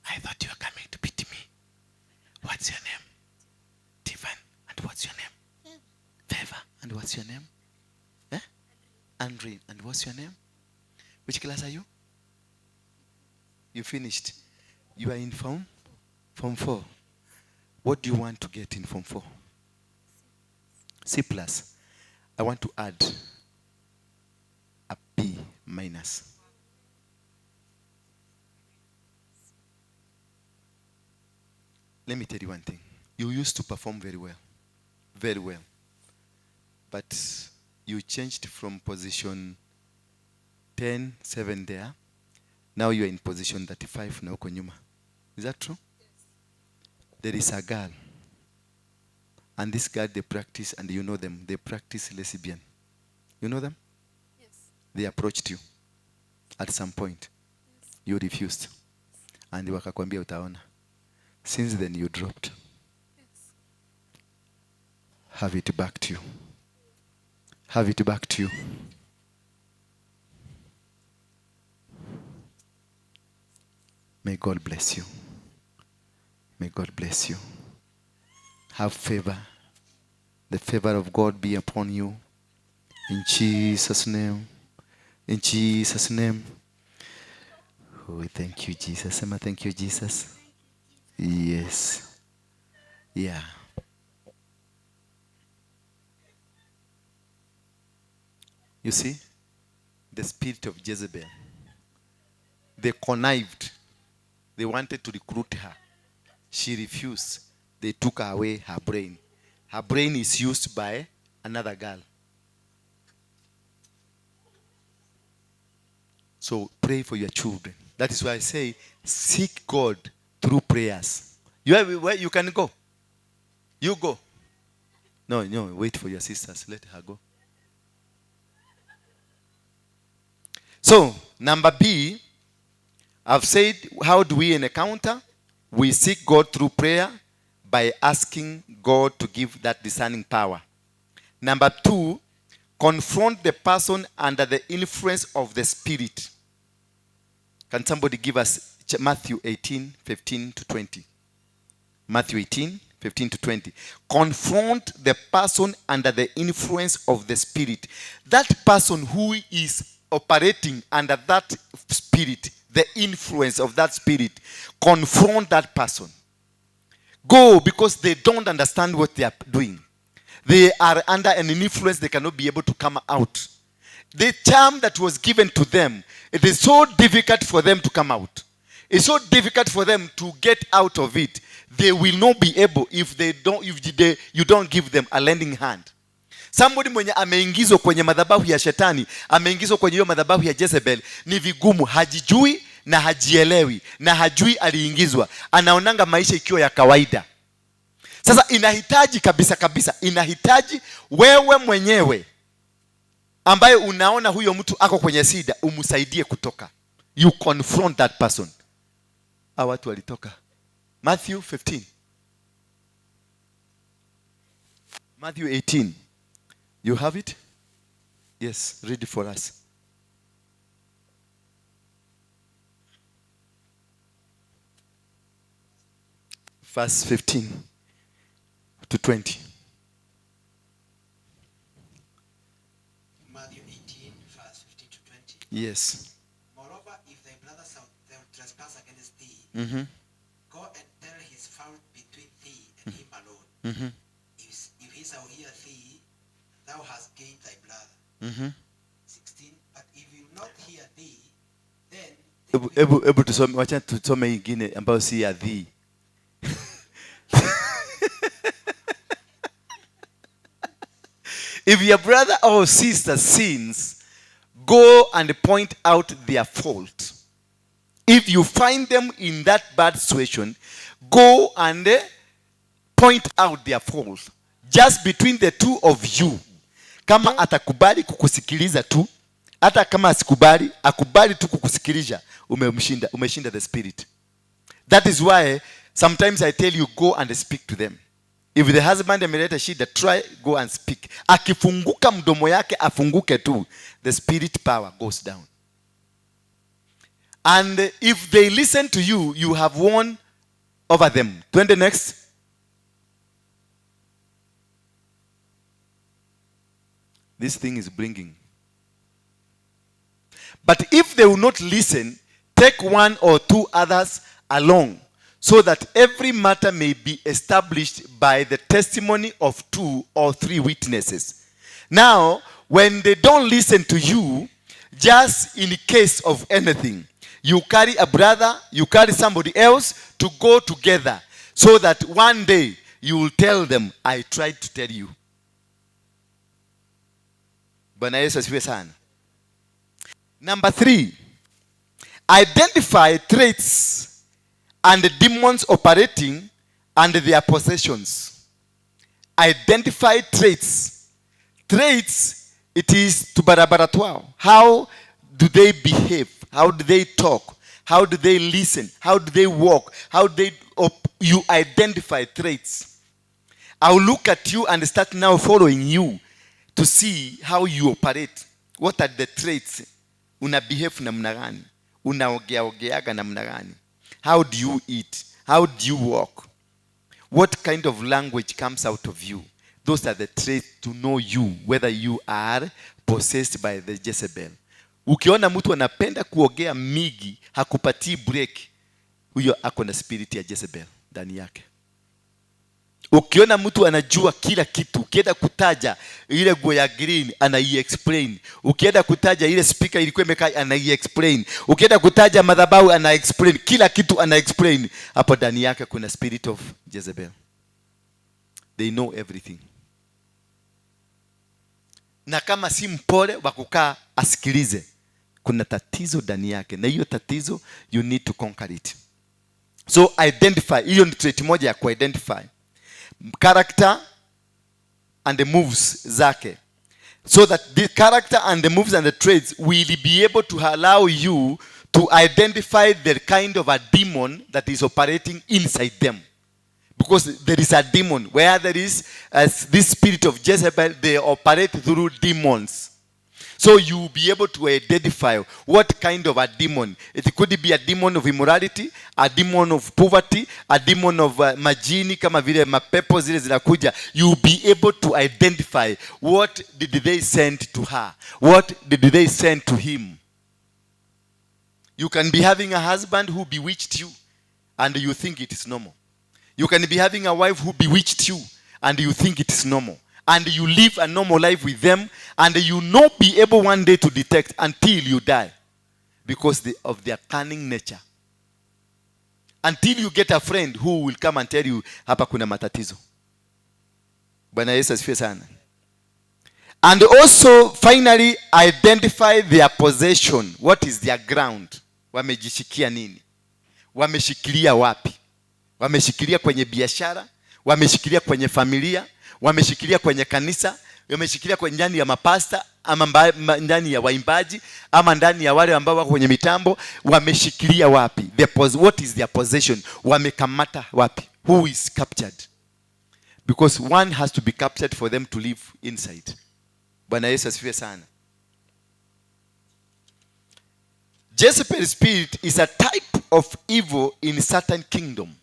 I thought you were coming to beat me. What's your name? Tiffan. And what's your name? Favor. And what's your name? Andre. And what's your name? Which class are you? You finished. You are in Form 4. What do you want to get in Form 4? C+. I want to add a B-. Let me tell you one thing. You used to perform very well. Very well. But you changed from position 10, 7 there. Now you are in position 35 na uko nyuma. Is that true? Yes. There is a girl. And this girl, they practice, and you know them. They practice lesbian. You know them? Yes. They approached you at some point. Yes. You refused. And wakakwambia utaona. Since then you dropped. Yes. Have it back to you. Have it back to you. May God bless you. May God bless you. Have favor. The favor of God be upon you. In Jesus' name. In Jesus' name. Oh, thank you, Jesus. Emma, thank you, Jesus. Yes. Yeah. You see, the spirit of Jezebel, they connived. They wanted to recruit her. She refused. They took away her brain. Her brain is used by another girl. So pray for your children. That is why I say, seek God through prayers. Where you can go. You go. No, wait for your sisters. Let her go. So, number B, I've said, how do we encounter? We seek God through prayer by asking God to give that discerning power. Number 2, confront the person under the influence of the Spirit. Can somebody give us Matthew 18, 15 to 20? Matthew 18, 15 to 20. Confront the person under the influence of the Spirit. That person who is operating under that Spirit, the influence of that Spirit, confront that person. Go, because they don't understand what they are doing. They are under an influence, they cannot be able to come out. The charm that was given to them, it is so difficult for them to come out. It's so difficult for them to get out of it. They will not be able if you don't give them a lending hand. Somebody mwenye ameingizwa kwenye madhabahu ya shetani, ameingizwa kwenye hiyo madhabahu ya Jezebel, ni vigumu, hajijui na hajielewi na hajui aliingizwa. Anaonanga maisha ikiwa ya kawaida. Sasa inahitaji kabisa, inahitaji wewe mwenyewe ambaye unaona huyo mtu ako kwenye sida, umsaidie kutoka. You confront that person. Hao watu walitoka. Matthew 15. Matthew 18. You have it? Yes, read it for us. Verse 15 to 20. Matthew 18, verse 15 to 20. Yes. Moreover, if thy brother thou trespass against thee, Mm-hmm. go and tell his fault between thee and him alone. Mm-hmm. If he shall hear thee, thou hast gained thy brother. Mm-hmm. 16. But if he will not hear thee, then Ebu tusome, wacha tusome ingine ambayo si ya thee. If your brother or sister sins, go and point out their fault. If you find them in that bad situation, go and point out their fault. Just between the two of you. Kama atakubali kukusikiliza tu, hata kama asikubali, akubali tu kukusikiliza, umeshinda the spirit. That is why sometimes I tell you, go and speak to them. If the husband ameleta shida, try go and speak. Akifunguka mdomo yake afunguke tu, the spirit power goes down. And if they listen to you, you have won over them. Twende next. This thing is bringing. But if they will not listen, take one or two others along, so that every matter may be established by the testimony of 2 or 3 witnesses. Now, when they don't listen to you, just in case of anything, you carry a brother, you carry somebody else to go together, so that one day you will tell them, I tried to tell you. Bwana Yesu asifiwe sana. Number 3, identify traits and the demons operating and their possessions. Identify traits. Traits, it is to barabaratwao. How do they behave? How do they talk? How do they listen? How do they walk? How do they you identify traits. I will look at you and start now following you to see how you operate. What are the traits? Una behave namna gani? Unaogeaga namna gani? How do you eat? How do you walk? What kind of language comes out of you? Those are the traits to know you, whether you are possessed by the Jezebel. Ukiona mtu anapenda kuogea migi, hakupatii break, huyo ako na spirit ya Jezebel ndani yake. Ukiona mtu anajua kila kitu, ukienda kutaja ile nguo ya green anai-explain, ukienda kutaja ile speaker ilikuwa imekaa anai-explain, ukienda kutaja madhabahu ana-explain, kila kitu ana-explain, hapo ndani yake kuna spirit of Jezebel. They know everything. Na kama si mpole wa kukaa asikilize, kuna tatizo ndani yake, na hiyo tatizo you need to conquer it. So identify, hiyo ni trait moja ya ku-identify character and the moves zake, so that the character and the moves and the traits will be able to allow you to identify the kind of a demon that is operating inside them. Because there is a demon. Where there is this spirit of Jezebel, they operate through demons. So you will be able to identify what kind of a demon. It could be a demon of immorality, a demon of poverty, a demon of majini, kama vile mapepo zile zinakuja. You will be able to identify what did they send to her. What did they send to him. You can be having a husband who bewitched you and you think it is normal. You can be having a wife who bewitched you and you think it is normal. And you live a normal life with them and you not be able one day to detect until you die because of their cunning nature. Until you get a friend who will come and tell you, hapa kuna matatizo. Bwana Yesu asifiwe sana. And also finally identify their possession. What is their ground? Wamejishikia nini? Wameshikilia wapi? Wameshikilia kwenye biashara, wameshikilia kwenye familia, wameshikilia kwenye kanisa, wameshikilia kwenye ndani ya mapasta, ama ndani ya waimbaji, ama ndani ya wale ambao wako kwenye mitambo. Wameshikilia wapi? What is their possession? Wamekamata wapi? Who is captured? Because one has to be captured for them to live inside. Bwana Yesu asifiwe sana. Jezebel's spirit is a type of evil in Satan's kingdom.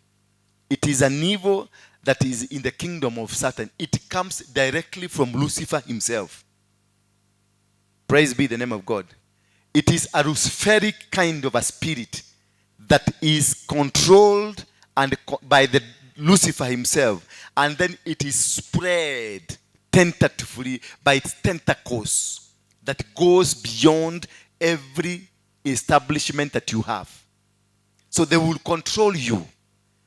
It is an evil that is in the kingdom of Satan. It comes directly from Lucifer himself. Praise be the name of God. It is a Luciferic kind of a spirit that is controlled and by the Lucifer himself, and then it is spread tentatively by its tentacles that goes beyond every establishment that you have. So they will control you,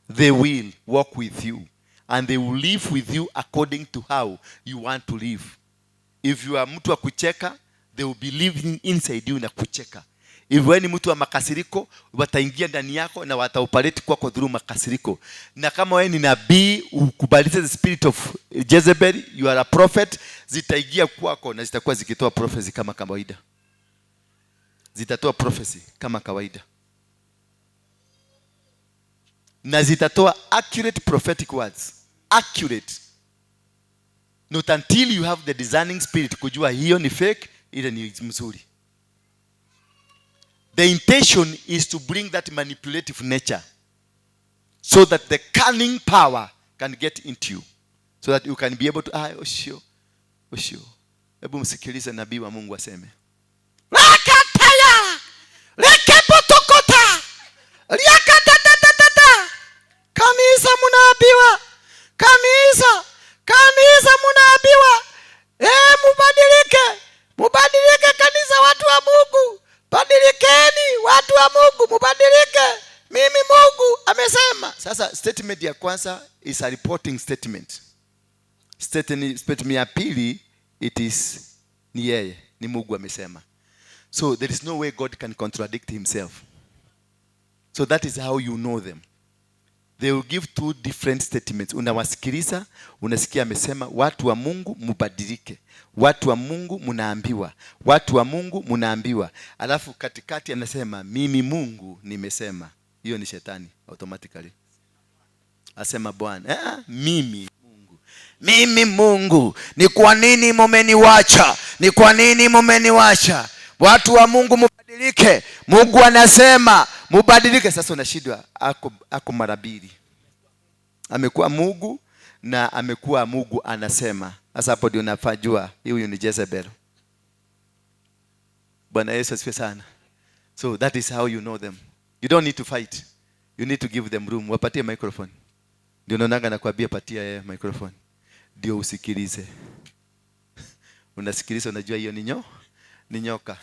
they will walk with you, and they will live with you according to how you want to live. If you are mtu wa kucheka, they will be living inside you na kucheka. If wewe ni mtu wa makasiriko, wataingia ndani yako na wataoperate kwako through makasiriko. Na kama wewe ni nabii, ukubalize the spirit of Jezebel, you are a prophet, zitaingia kwako na zitakuwa zikitoa prophecy kama kawaida. Zitatoa prophecy kama kawaida. Na zitatoa accurate prophetic words. Accurate. Not until you have the discerning spirit kujua hiyo ni fake, ile ni mzuri. The intention is to bring that manipulative nature so that the cunning power can get into you, so that you can be able to oshio. Hebu msikilize nabii wa Mungu aseme. Rakataya! Rekepotokota! Riakatatata! Kanisa munaambiwa! Kanisa munaambiwa! Mubadilike! Mubadilike kanisa, watu wa Mungu! Badilikeni watu wa Mungu, mubadilike. Mimi Mungu amesema. Sasa statement ya kwanza is a reporting statement. Statement ya pili, it is ni yeye, ni Mungu amesema. So there is no way God can contradict himself. So that is how you know them. They will give two different statements. Unawasikiliza, unasikia amesema watu wa Mungu mubadilike. Watu wa Mungu munaambiwa. Watu wa Mungu munaambiwa. Alafu katikati anasema mimi Mungu nimesema. Hiyo ni shetani automatically. Asema Bwana, mimi Mungu. Mimi Mungu, ni kwa nini mumeniwacha? Ni kwa nini mumeniwacha? Watu wa Mungu mubadilike. Mungu anasema mubadilike. Sasa unashindwa ako mara mbili. Amekuwa Mungu na amekuwa Mungu anasema. Sasa hapo ndio unafajua huyu ni Jezebel. Bwana Yesu asifiwe sana. So that is how you know them. You don't need to fight. You need to give them room. Wapatie microphone. Ndio naonanga nakwambia patia yeye microphone. Ndio usikilize. Unasikiliza, unajua hiyo ni nyoka.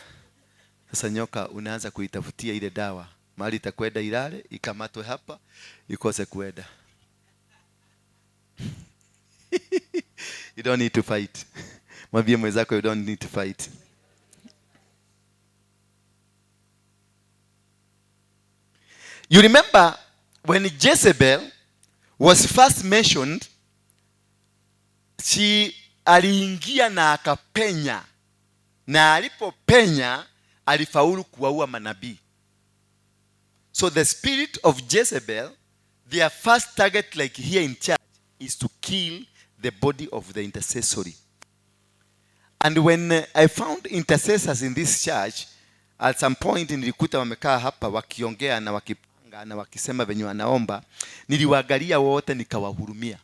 Sasa nyoka unaanza kuitafutia ile dawa. Mahali itakwenda ilale, ikamatwe hapa, ikose kuenda. You don't need to fight. Mwambie mwenzako you don't need to fight. You remember when Jezebel was first mentioned, she aliingia na akapenya. Na alipopenya alifaulu kuwaua manabii. So the spirit of Jezebel, their first target like here in church is to kill the body of the intercessory. And when I found intercessors in this church, at some point nilikuta wamekaa hapa wakiongea na wakipanga na wakisema venye wanaomba, niliwaangalia wote nikawahurumia.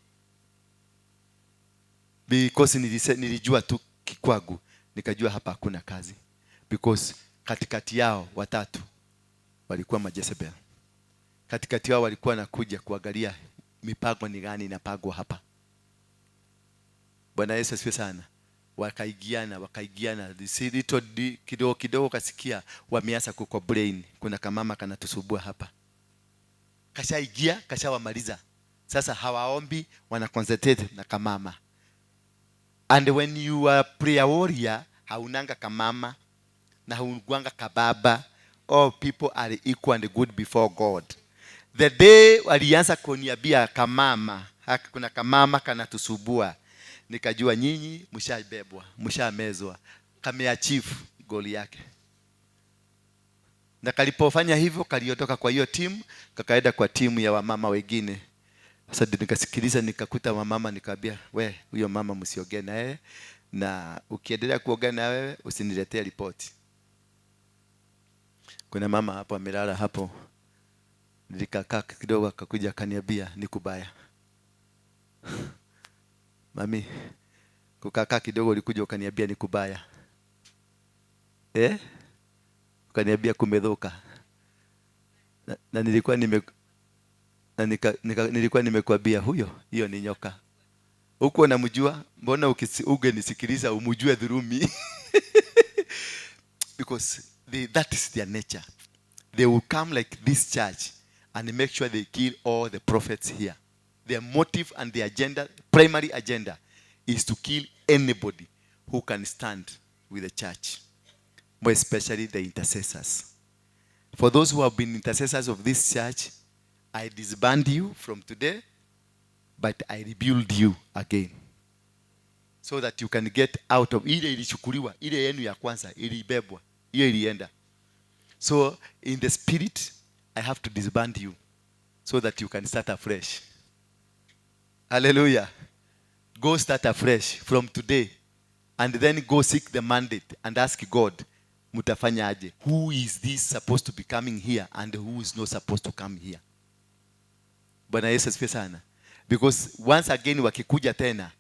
Because nilijua tu kikwagu, nikajua hapa hakuna kazi. Because katikati yao watatu walikuwa majezebel. Katikati yao walikuwa nakuja kuangalia mipango ni gani inapagwa hapa. Bwana Yesu asifiwe sana. Wakaigiana kidogo kasikia wameanza kucomplain, kuna kamama kanatusubua hapa. Kashaigia, kashawamaliza. Sasa hawaombi, wana concentrate na kamama. And when you are prayer warrior, haunanga kamama na haunguanga kababa. All people are equal and good before God. The day walianza kuniambia kamama, kuna kamama kanatusubua, nikajua nyinyi mshabebwa, mshamezwa. Kameachieve goal yake. Na kalipofanya hivyo, kaliotoka kwa hiyo timu, kakaenda kwa timu ya wamama wengine. Sasa nikasikiliza, nikakuta wamama, nikaambia, huyo mama msiongee naye. na ukiendelea kuoga na wewe usiniletee ripoti. Kuna mama hapo amelala hapo, nilikakaa kidogo akakuja akaniambia ni kubaya. Mami, kukaa kidogo ulikuja ukaniambia ni kubaya. Ukaniambia kumedhoka. Na nilikuwa nimekwambia hiyo ni nyoka. Huko unamjua, mbona ungenisikiliza umjue through me? Because that is their nature. They will come like this church and make sure they kill all the prophets here. Their motive and their agenda, primary agenda, is to kill anybody who can stand with the church, more especially the intercessors. For those who have been intercessors of this church, I disband you from today, but I rebuild you again, so that you can get out of ile ilichukuliwa, ile yenu ya kwanza ilibebwa, hiyo ilienda. So in the spirit, I have to disband you so that you can start afresh. Hallelujah. Go start afresh from today, and then go seek the mandate and ask God, mutafanya aje? Who is this supposed to be coming here and who is not supposed to come here? Bwana Yesu asifiwe sana. Because once again wakikuja tena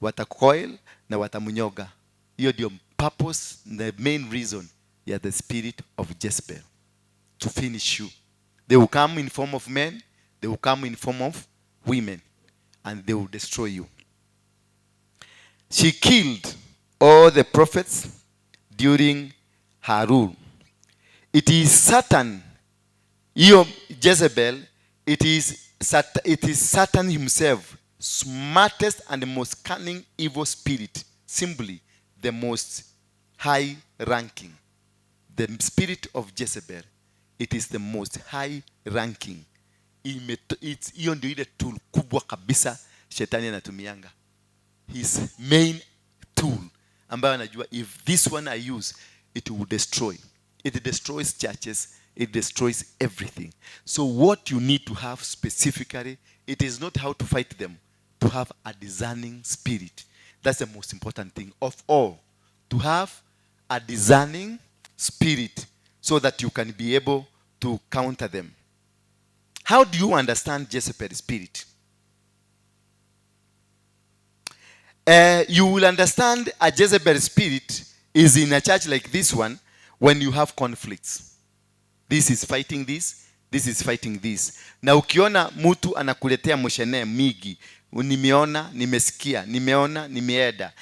watakoil na watamunyoga. Hiyo ndio purpose, the main reason ya the spirit of Jezebel, to finish you. They will come in form of men, they will come in form of women, and they will destroy you. She killed all the prophets during her rule. It is Satan, Jezebel, it is Satan himself, smartest and most cunning evil spirit, simply the most high ranking. The spirit of Jezebel, it is the most high ranking. Hiyo ndio ile tool kubwa kabisa shetani anatumianga. His main tool ambayo anajua, if this one I use, it will destroy. It destroys churches, it destroys everything. So what you need to have specifically, it is not how to fight them, to have a discerning spirit. That's the most important thing of all. To have a discerning spirit so that you can be able to counter them. How do you understand Jezebel's spirit? You will understand a Jezebel spirit is in a church like this one when you have conflicts. This is fighting this, this is fighting this. Na ukiona mtu anakuletea mshene migi, nimeona, nimesikia, nimeona, nimeenda.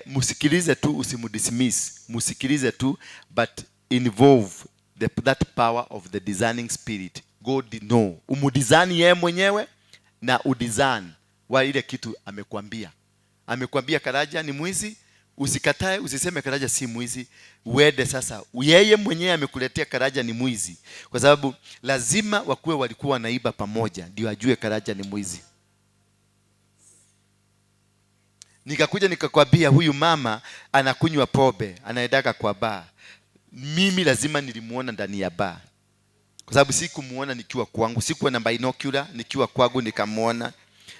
Musikilize tu, usimudismiss. Musikilize tu, but involve that power of the discerning spirit. God know. Umudizani yeye mwenyewe na udizani wa ile kitu amekwambia. Amekwambia Karaja ni mwizi, usikatae, usiseme Karaja si mwizi. Uende sasa, yeye mwenyewe amekuletea Karaja ni mwizi, kwa sababu lazima wakuwe walikuwa naiba pamoja ndio ajue Karaja ni mwizi. Nikakuja nikakwambia huyu mama anakunywa pombe, anaendaka kwa bar. Mimi lazima nilimuona ndani ya bar, kwa sababu sikumuona nikiwa kwangu, sikuwa na binocular nikiwa kwangu nikamuona,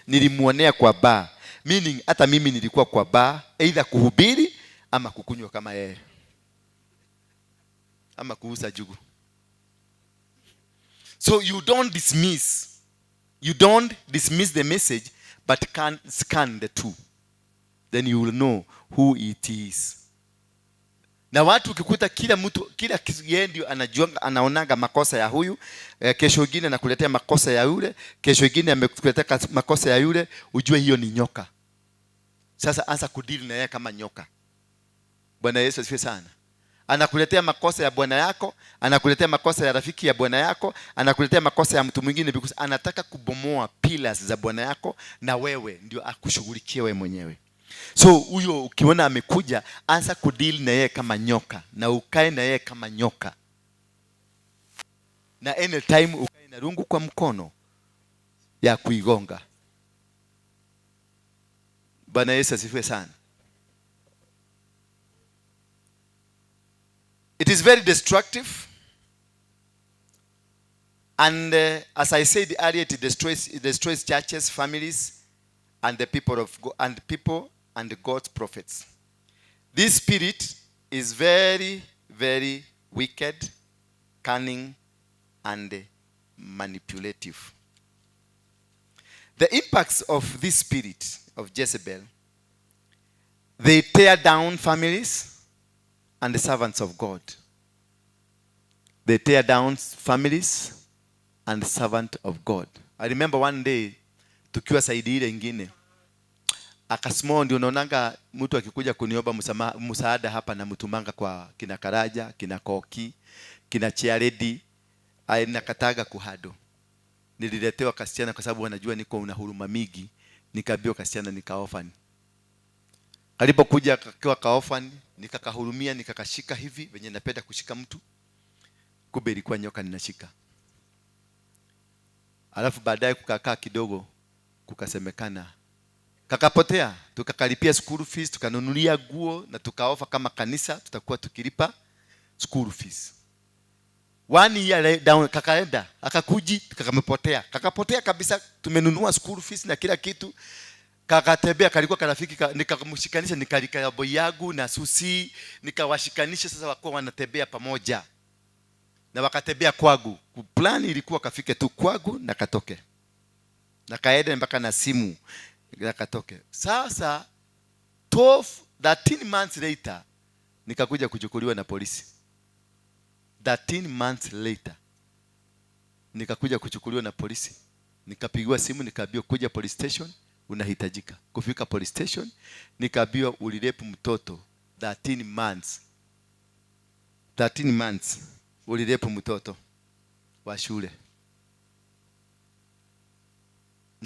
nilimuonea kwa bar. Meaning hata mimi nilikuwa kwa bar either kuhubiri ama kukunywa kama yeye, ama kuuza jugu. So you don't dismiss the message, but can scan the two, then you will know who it is. Na watu ukikuta kila mtu, kila yeye ndio anajua, anaonaga makosa ya huyu, kesho nyingine anakuletea makosa ya yule, kesho nyingine amekuletea makosa ya yule, ujue hiyo ni nyoka. Sasa anza kudili na yeye kama nyoka. Bwana Yesu asifiwe sana. Anakuletea makosa ya bwana yako, anakuletea makosa ya rafiki ya bwana yako, anakuletea makosa ya mtu mwingine, because anataka kubomoa pillars za bwana yako, na wewe ndio akushughulikie wewe mwenyewe. So huyo ukiona amekuja, anza kudili na yeye kama nyoka, na ukae na yeye kama nyoka. Na anytime ukae na rungu kwa mkono ya kuigonga. Bwana Yesu asifiwe sana. It is very destructive, and as I said earlier, it destroys churches, families, and the people of God, and people and God's prophets. This spirit is very, very wicked, cunning, and manipulative. The impacts of this spirit of Jezebel, they tear down families and the servants of God. They tear down families and the servant of God. I remember one day, tukiwa saidi ile ingine, akasmo ndio unaonanga mtu akikuja kuniomba msaada hapa na mtumanga kwa kina Karaja, kina Koki, kina Chiaredi, nakataga kuhado. Nililetewa kasichana kwa sababu wanajua niko una huruma mingi, nikaambiwa kasichana nikaofani. Alipokuja akiwa kaofani, nikakahurumia, nikakashika hivi venye napenda kushika mtu. Kumbe ilikuwa nyoka ninashika. Alafu baadaye kukakaa kidogo, kukasemekana kakapotea. Tukakalipia school fees, tukanunulia nguo na tukaofa kama kanisa tutakuwa tukilipa school fees. 1 year down kakaenda, akakuji, kakamepotea. Kakapotea kabisa, tumenunua school fees na kila kitu. Kakatembea, kalikuwa karafiki, nikamshikanisha, nikalika boy yangu na Susi, nikawashikanisha, sasa wako wanatembea pamoja. Na wakatembea kwangu. Plan ilikuwa kafike tu kwangu na katoke. Na kaenda mpaka na simu na katoke. Sasa 13 months later nikakuja kuchukuliwa na polisi. 13 months later nikakuja kuchukuliwa na polisi. Nikapigiwa simu, nikaambiwa kuja police station, unahitajika. Kufika police station, nikaambiwa ulirepu mtoto 13 months. 13 months ulirepu mtoto wa shule.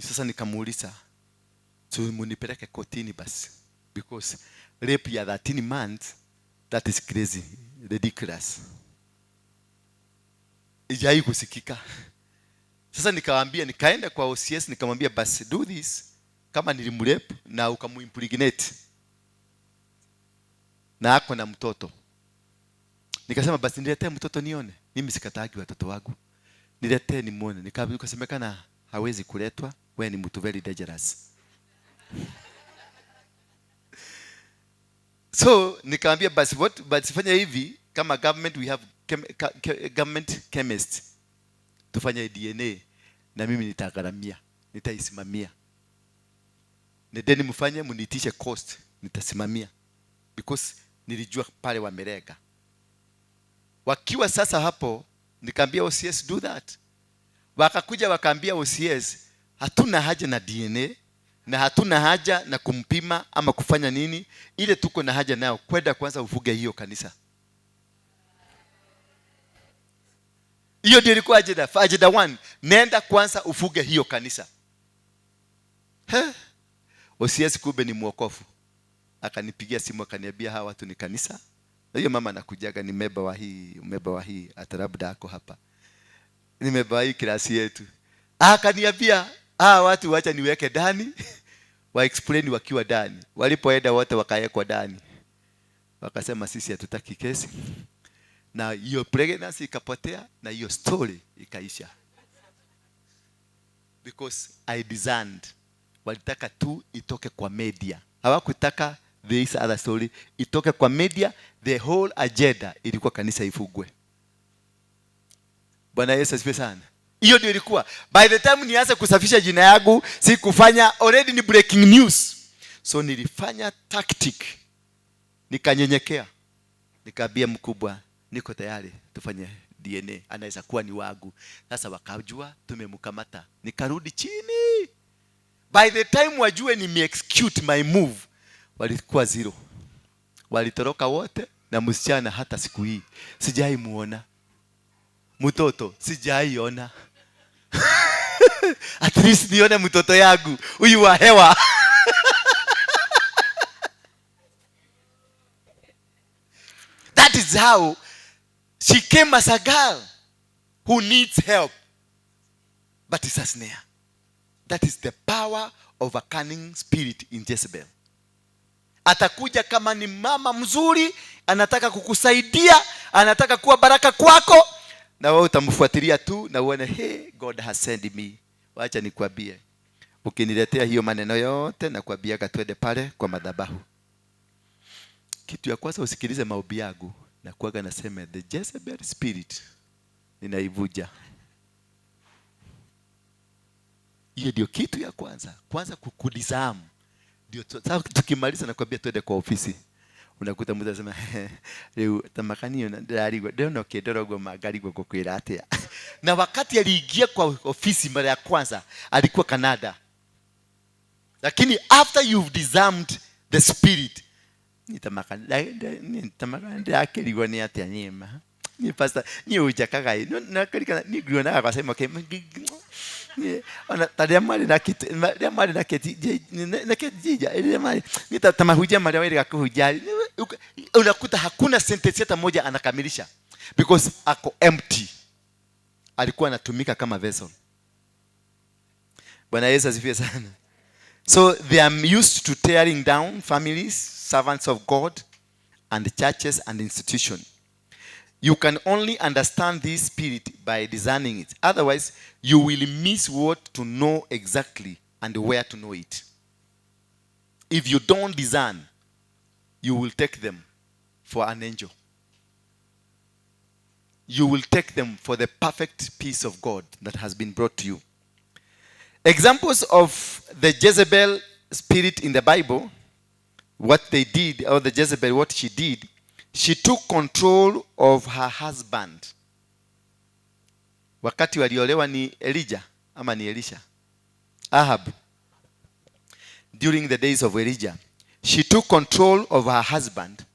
Sasa nikamuuliza, munipeleke kotini basi, because rape ya 13 months, that is crazy, ridiculous. Ijai kusikika. Sasa nikawaambia, nikaenda kwa OCS, nikamwambia basi do this, kama nilimrape na ukamuimpregnate na ako na mtoto. Nikasema basi niletee mtoto nione. Mimi sikataki watoto wangu. Niletee nimuone. Nikasemekana hawezi kuletwa, wewe ni mtu very dangerous. So nikamwambia basi fanya hivi, kama government we have government chemist, tufanye DNA na mimi nitagharamia, nitaisimamia. Nendeni mfanye, munitishe cost, nitasimamia, because nilijua pale wamerega. Wakiwa sasa hapo, nikaambia OCS do that. Wakakuja wakaambia OCS, hatuna haja na DNA na hatuna haja na kumpima ama kufanya nini, ile tuko na haja nayo kwenda kwanza ufuge hiyo kanisa. Hiyo ndio ilikuwa ajenda 1, nenda kwanza ufuge hiyo kanisa. OCS kumbe ni mwokofu. Akanipigia simu akaniambia hawa watu ni kanisa. Na hiyo mama anakujaga ni member wa hii atarabda ako hapa. Ni member hii klasi yetu. Akaniambia watu wacha niweke ndani. Wa explain wakiwa ndani. Walipoenda wote wakaekwa ndani. Wakasema sisi hatutaki kesi. Na hiyo pregnancy ikapotea na hiyo story ikaisha. Because I discerned. Walitaka tu itoke kwa media. Hawakutaka this other story itoke kwa media. The whole agenda ilikuwa kanisa ifugwe. Bwana Yesu asifiwe sana. Hiyo ndio ilikuwa. By the time nianze kusafisha jina yangu, si kufanya already ni breaking news. So nilifanya tactic. Nikanyenyekea. Nikaambia mkubwa, niko tayari tufanye DNA, anaweza kuwa ni wangu. Sasa wakajua tumemkamata. Nikarudi chini. By the time wajue ni execute my move, walikuwa zero. Walitoroka wote na msichana hata siku hii sijai muona. Mtoto sijai ona. At least nione mtoto yangu huyu wa hewa. That is how she came as a girl who needs help, but it's a snare. That is the power of a cunning spirit in Jezebel. Atakuja kama ni mama mzuri, anataka kukusaidia, anataka kuwa baraka kwako, na wewe utamfuatilia tu na uone, hey, God has sent me. Wacha nikwambie, ukiniletea hiyo maneno yote na kuambiaga twende pale kwa madhabahu, kitu ya kwanza usikilize maombi yangu na kuaga nasema the Jezebel spirit ninaivuja. Hiyo ndio kitu ya kwanza kukudizamu. Ndio tukimaliza nakwambia twende kwa ofisi. Unakuta mtu anasema leo tamakanio na ndaligwa ndio kidorogo magaligwa kukwira atia. Na wakati aliingia kwa ofisi mara ya kwanza alikuwa Canada. Lakini after you've disarmed the spirit, nitamakana akiligwa ni atia nyema. Ni pastor ni ujakaga na kalika ni griona akasema okay ona tadia mali na kiti ile mali nitatamahujia mali wale gakuhujia. Unakuta hakuna sentence hata moja anakamilisha because ako empty. Alikuwa anatumika kama vessel. Bwana Yesu asifiwe sana. So they are used to tearing down families, servants of God and churches and institutions. You can only understand this spirit by discerning it. Otherwise, you will miss what to know exactly and where to know it. If you don't discern, you will take them for an angel. You will take them for the perfect peace of God that has been brought to you. Examples of the Jezebel spirit in the Bible, what they did, or the Jezebel, what she did, she took control of her husband. Wakati waliolewa ni Elijah ama ni Elisha? Ahab. During the days of Elijah, she took control of her husband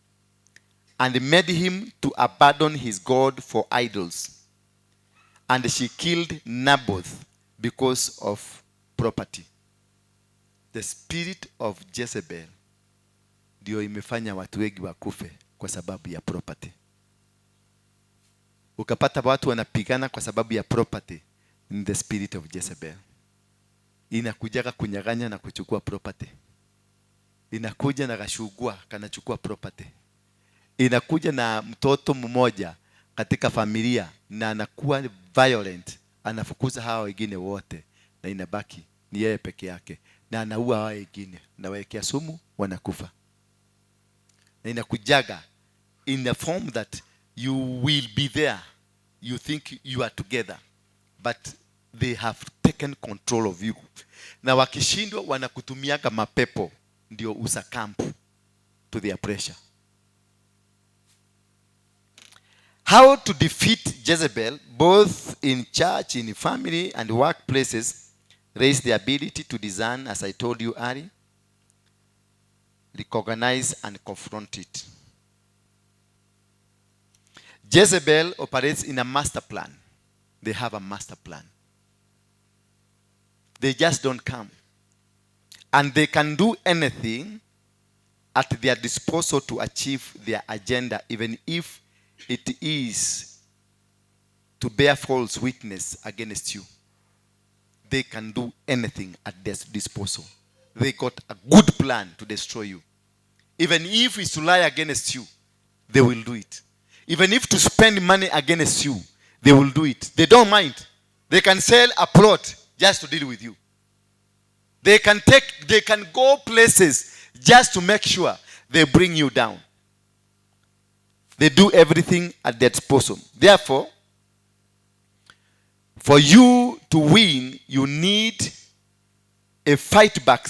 and made him to abandon his God for idols. And she killed Naboth because of property. The spirit of Jezebel ndio imefanya watu wengi wakufe kwa sababu ya property. Ukapata watu wanapigana kwa sababu ya property, in the spirit of Jezebel. Inakujaga kunyaganya na kuchukua property. Inakuja na kashugua kanachukua property. Inakuja na mtoto mmoja katika familia na anakuwa violent, anafukuza hao wengine wote na inabaki ni yeye peke yake na anaua hao wengine na waekea sumu wanakufa. Na inakujaga in the form that you will be there, you think you are together, but they have taken control of you. Na wakishindwa wanakutumiaga mapepo ndio usuccumb to their pressure. How to defeat Jezebel, both in church, in family, and workplaces, raise the ability to discern, as I told you earlier, recognize and confront it. Jezebel operates in a master plan. They have a master plan. They just don't come. And they can do anything at their disposal to achieve their agenda, even if it is to bear false witness against you. They can do anything at their disposal. They got a good plan to destroy you. Even if it's to lie against you, they will do it. Even if to spend money against you, they will do it. They don't mind. They can sell a plot just to deal with you. They can go places just to make sure they bring you down. They do everything at their disposal. Therefore, for you to win, you need a fight back.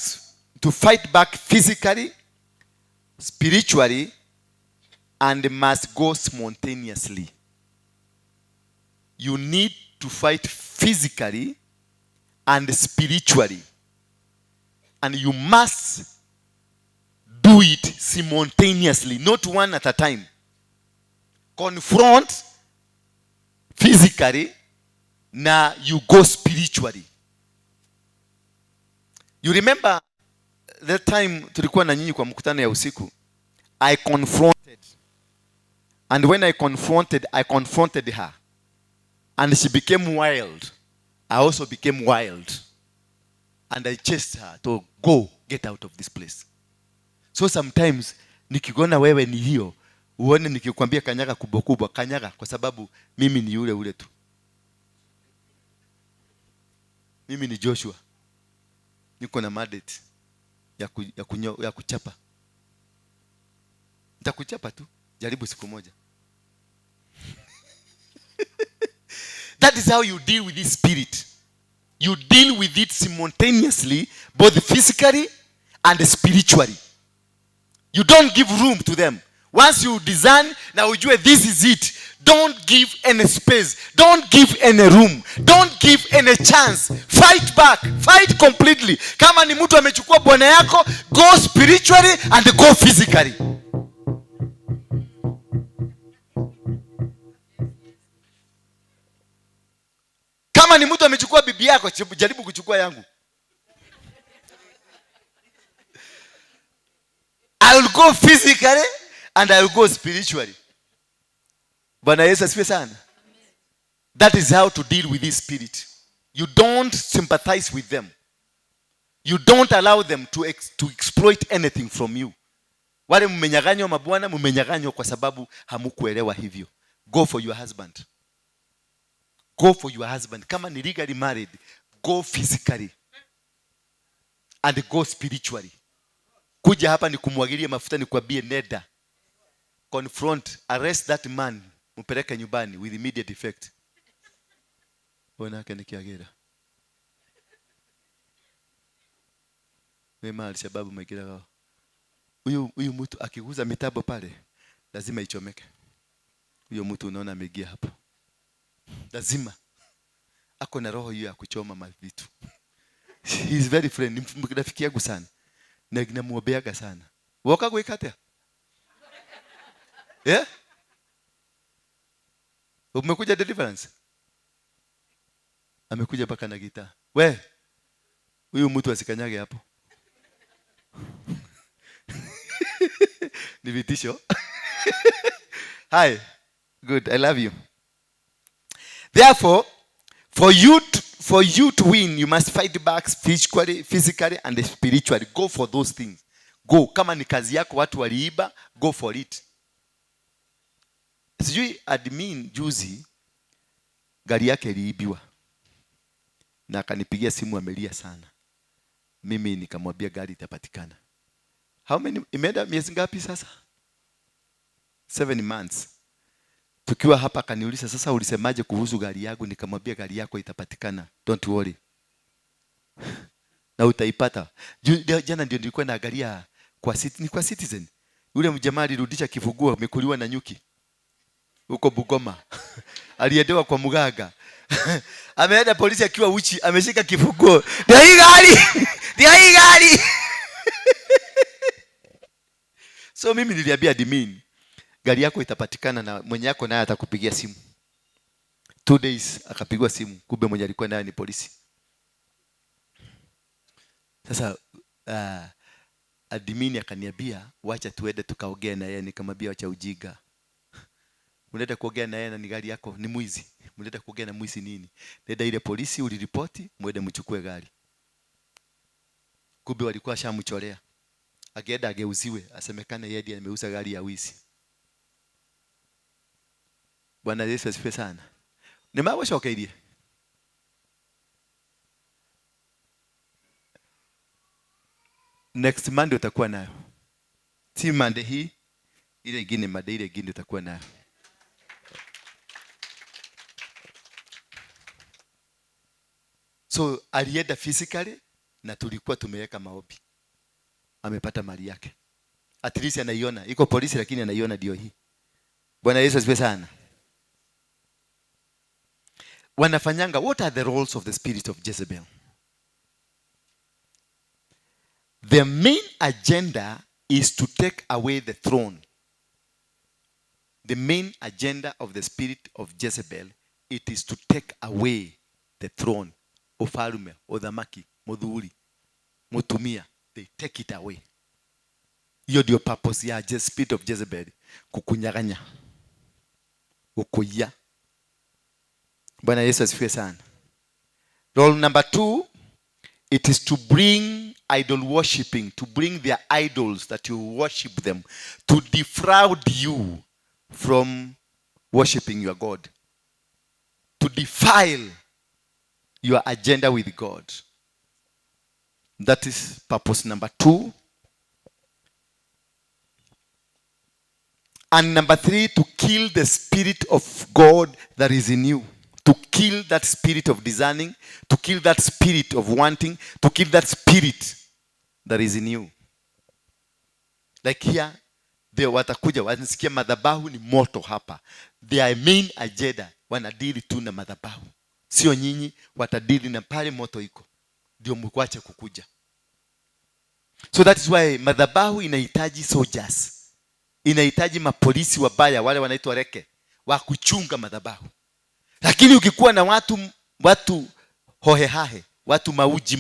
To fight back physically, spiritually, and must go spontaneously. You need to fight physically and spiritually. And you must do it simultaneously, not one at a time. Confront physically, now you go spiritually. You remember that time tulikuwa na nyinyi kwa mkutano ya usiku, I confronted. And when I confronted her. And she became wild. I also became wild. And I chased her to go, get out of this place. So sometimes, nikigona wewe ni hiyo, uone nikikwambia kanyaga kubwa kubwa, kanyaga kwa sababu mimi ni yule ule tu. Mimi ni Joshua. niko na mandate ya kuchapa. Nitakuchapa tu, jaribu siku moja. That is how you deal with this spirit. You deal with it simultaneously, both physically and spiritually. You don't give room to them. Once you design, now ujue this is it. Don't give any space. Don't give any room. Don't give any chance. Fight back. Fight completely. Kama ni mtu amechukua bwana yako, go spiritually and go physically. Kama ni mtu amechukua bibi yako, jaribu kuchukua yangu. I'll go physically and I'll go spiritually. Bwana Yesu asifiwe sana. That is how to deal with this spirit. You don't sympathize with them. You don't allow them to exploit anything from you. Wale mmenyang'anywa mabwana, mmenyang'anywa kwa sababu hamukuelewa hivyo. Go for your husband. Go for your husband. Kama ni legally married, go physically and go spiritually. Kuja hapa ni kumwagilia mafuta, ni kuambie nenda. Confront, arrest that man, mpeleke nyumbani with immediate effect. Ona kana kiagera. Wema al-shababu magira wao. Huyu mtu akiguza mitabo pale lazima ichomeke. Huyo mtu unaona amegia hapo. Lazima ako na roho hiyo ya kuchoma mavitu. He is very friendly. Rafiki yangu sana. Na ninamuombeaga sana. Woka kuikatea. Yeah? Umekuja deliverance? Amekuja paka na gitaa. We, huyu mtu asikanyage hapo. Ni vitisho. Hi. Good. I love you. Therefore, for you to win, you must fight back physically and spiritually. Go for those things. Go. Kama ni kazi yako watu waliiba, go for it. Sijui admin juzi gari yake iliibiwa. Na akanipigia simu amelia sana. Mimi nikamwambia gari itapatikana. How many? Imeenda miezi ngapi sasa? 7 months. Tukiwa hapa akaniuliza, sasa ulisemaje kuhusu gari yangu? Nikamwambia gari yako itapatikana. Don't worry. Na utaipata. Jana ndio nilikuwa naangalia kwa Citizen. Yule mjamaa alirudisha kifunguo amekuliwa na nyuki. Huko Bugoma. Aliendewa kwa mganga. Ameenda polisi akiwa uchi, ameshika kifunguo. Ndio hii gari. Ndio hii gari. So mimi niliambia admin, gari yako itapatikana na mwenye yako naye atakupigia simu. 2 days akapigwa simu, kumbe mwenye alikuwa naye ni polisi. Sasa admin akaniambia wacha tuende tukaongea na yeye. Nikamwambia wacha ujiga. Unaenda kuongea na yeye na ni gari yako ni mwizi. Unaenda kuongea na mwizi nini? Nenda ile polisi uliripoti, mwende mchukue gari. Kumbe walikuwa shamchorea. Ageenda ageuziwe, asemekane yeye ndiye ameuza gari ya wizi. Bwana Yesu asifiwe sana. Nimewashokaidia. Next Monday utakuwa nayo. Si Monday hii, ile nyingine Monday ile nyingine utakuwa nayo. So alienda physically na tulikuwa tumeweka maombi. Amepata mali yake. At least anaiona. Iko polisi lakini anaiona ndio hii. Bwana Yesu asifiwe sana. Wanafanyanga, what are the roles of the spirit of Jezebel? The main agenda is to take away the throne. The main agenda of the spirit of Jezebel, it is to take away the throne. Ufalume, odhamaki, modhuri, mutumia. They take it away. Hiyo ndio purpose ya spirit of Jezebel. Kukunyaganya. Ukuya. Bwana Yesu asifiwe sana. Role number 2, it is to bring idol worshiping, to bring their idols that you worship them, to defraud you from worshiping your God, to defile your agenda with God. That is purpose number 2. And number 3, to kill the spirit of God that is in you. To kill that spirit of discerning, to kill that spirit of wanting, to kill that spirit that is in you. Like here, they watakuja, wanasikia madhabahu ni moto hapa. Their main agenda, wanadili tu na madhabahu. Sio nyinyi, watadili na pale moto iko. Ndio mkwache kukuja. So that is why madhabahu inahitaji soldiers. Inahitaji mapolisi wabaya, wale wanaitwa reke, wa kuchunga madhabahu. Lakini ukikuwa na watu hohehahe, watu mauji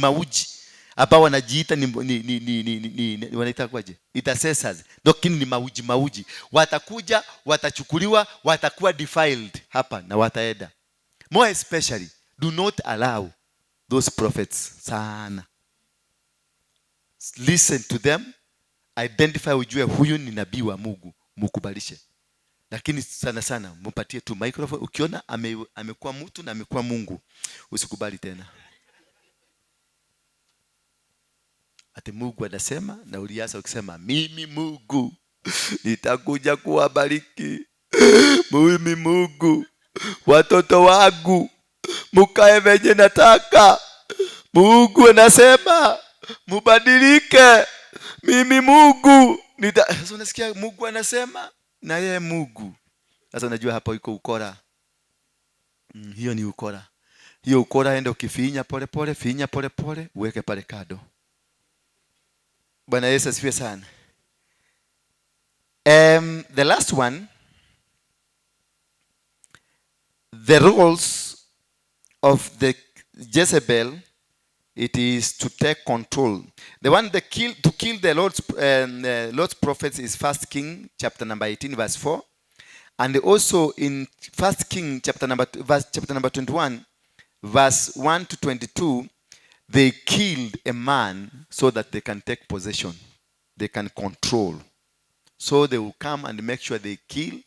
ambao wanajiita ni wanaita kwaje? Intercessors. Lakini ni mauji. Watakuja, watachukuliwa, watakuwa defiled hapa na wataenda. More especially, do not allow those prophets sana. Listen to them. Identify, ujue huyu ni nabii wa Mungu, mukubalishe. Lakini sana mpatie tu microphone. Ukiona amekuwa mtu na amekuwa Mungu, usikubali tena. Ati Mungu anasema na ulianza ukisema mimi Mungu nitakuja kuwabariki. Mimi Mungu, watoto wangu mkae venye nataka. Mungu anasema mubadilike. Mimi Mungu sasa unasikia Mungu anasema na yeye Mungu. Sasa unajua hapo iko ukora. Hiyo ni ukora. Hiyo ukora, enda ukifinya pole, finya pole, uweke pale kado. Bwana Yesu asifiwe sana. The last one, the roles of the Jezebel, it is to take control. The one to kill the Lord's prophets is 1 King chapter number 18 verse 4. And also in 1 King chapter number 21 verse 1 to 22, they killed a man so that they can take possession. They can control. So they will come and make sure they kill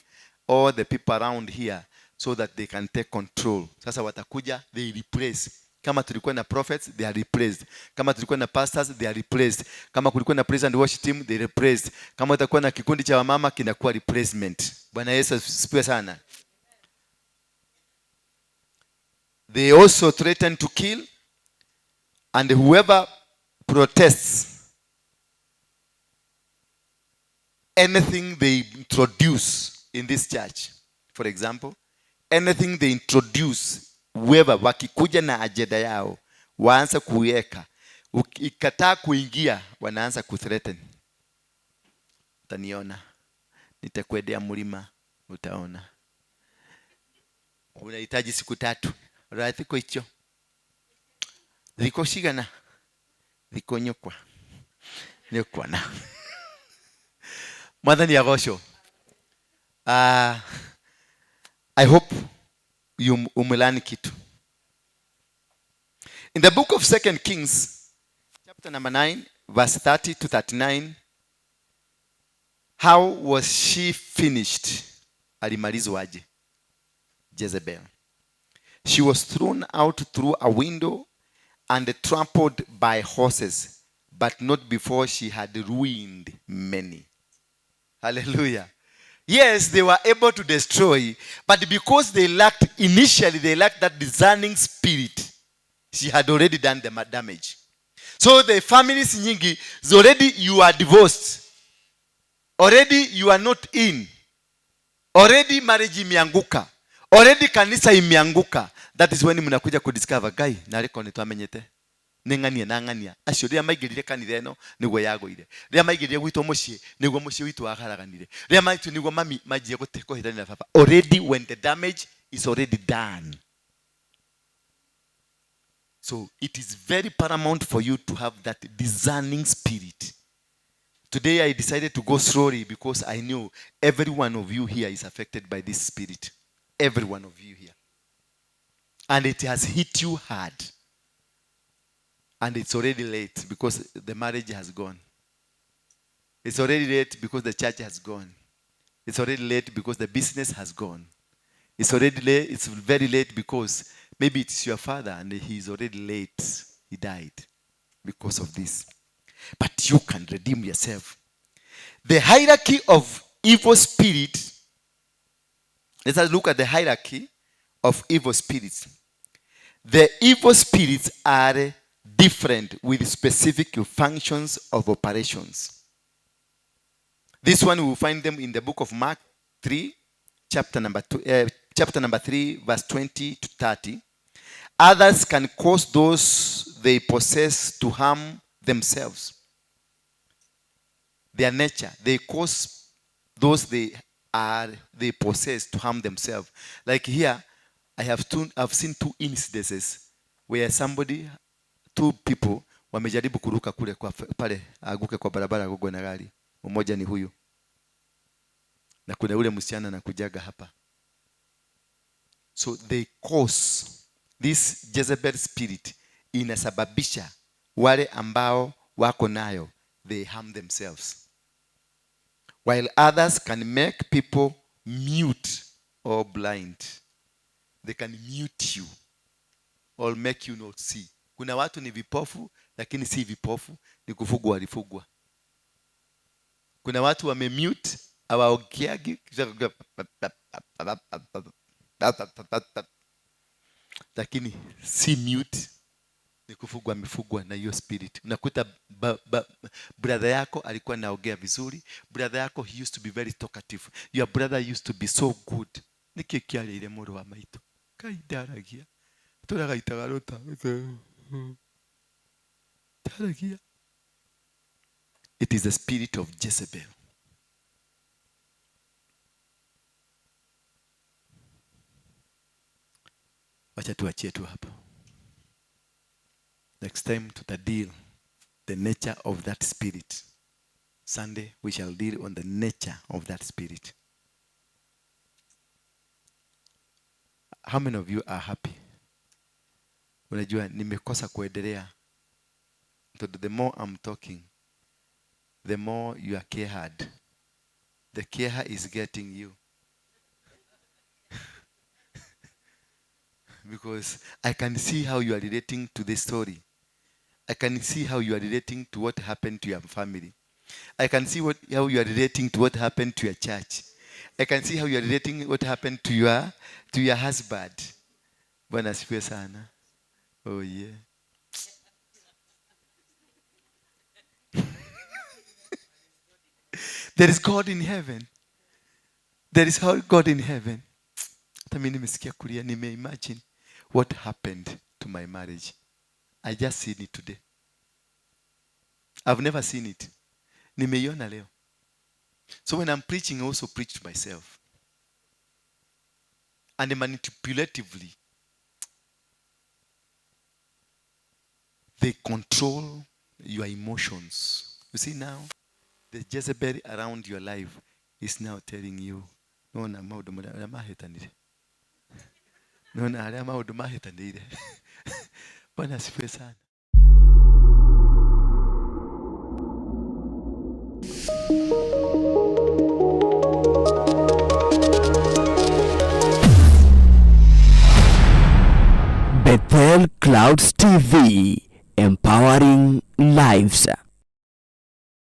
all the people around here so that they can take control. Sasa watakuja, they replace. Kama tulikuwa na prophets, they are replaced. Kama tulikuwa na pastors, they are replaced. Kama kulikuwa na praise and worship team, they replaced. Kama utakuwa na kikundi cha wamama, kinakuwa replacement. Bwana Yesu asifiwe sana. They also threaten to kill, and whoever protests anything they introduce in this church, for example, anything they introduce, whoever wakikuja na ajenda yao, waanza kuweka, ukikataa kuingia, wanaanza kuthreaten. Utaniona, nitakwendea mlima, utaona. Unahitaji siku 3. Rathiko hicho. Ziko shigana. Ziko nyokwa. Nyokwa na. Mwadhani ya gosho. I hope you umelani kitu. In the book of 2 Kings, chapter number 9, verse 30 to 39, how was she finished? Alimalizwaje? Jezebel. She was thrown out through a window and trampled by horses, but not before she had ruined many. Hallelujah. Yes, they were able to destroy, but because they lacked that discerning spirit, she had already done the damage. So the families nyingi, already you are divorced. Already you are not in. Already marriage imeanguka. Already kanisa imeanguka. That is when mnakuja kudiscover guy nareko nitwamenyete. Nengania acio ria maigirire kanitha eno niguo yagoire. Ria maigirire gwitwo mucii niguo mucii witu wagaraganire. Ria maitu niguo mami majie guteko hitania baba. Already when the damage is already done. So it is very paramount for you to have that discerning spirit. Today I decided to go slowly because I knew every one of you here is affected by this spirit. Every one of you here. And it has hit you hard. And it's already late because the marriage has gone. It's already late because the church has gone. It's already late because the business has gone. It's already late. It's very late because maybe it's your father and he's already late. He died. because of this. But you can redeem yourself. The hierarchy of evil spirit. Let us look at the hierarchy of evil spirits. The evil spirits are different with specific functions of operations. This one we will find them in the book of Mark 3, chapter number 3, verse 20 to 30. Others can cause those they possess to harm themselves. Their nature, they cause those they possess to harm themselves. Like here, I've seen two incidences where two people wamejaribu kuruka kule kwa pale aguke kwa barabara agogwe na gari. Mmoja ni huyu. Na kuna ule msichana anakujaga hapa. So they cause this Jezebel spirit inasababisha wale ambao wako nayo they harm themselves. While others can make people mute or blind. They can mute you or make you not see. Kuna watu ni vipofu lakini si vipofu, ni kufugwa walifugwa. Kuna watu wamemute hawaongeagi lakini si mute, ni kufugwa amefugwa na hiyo spirit. Unakuta brother yako alikuwa anaongea vizuri, brother yako he used to be very talkative, your brother used to be so good. Niki kiale ile moro wa maito kaidaragia turagaitaga rota taragia. It is the spirit of Jezebel. Wacha tuachie tu hapo. Next time tutadeal the nature of that spirit. Sunday we shall deal on the nature of that spirit. How many of you are happy? Unajua nimekosa kuendelea. The more I'm talking, the more you are care-hard. The care is getting you. Because I can see how you are relating to this story. I can see how you are relating to what happened to your family. I can see how you are relating to what happened to your church. I can see how you are relating what happened to your husband. Bwana asifiwe sana. Oh yeah. There is God in heaven. There is God in heaven. Hata mimi nimesikia kulia, nime-imagine what happened to my marriage. I just seen it today. I've never seen it. Nimeiona leo. So when I'm preaching, I also preach to myself. And manipulatively, they control your emotions. You see now, the Jezebel around your life is now telling you, no, na maudu mahetanire. No, na haya maudu mahetanire. Bwana asifiwe sana. Bethel Clouds TV, empowering lives.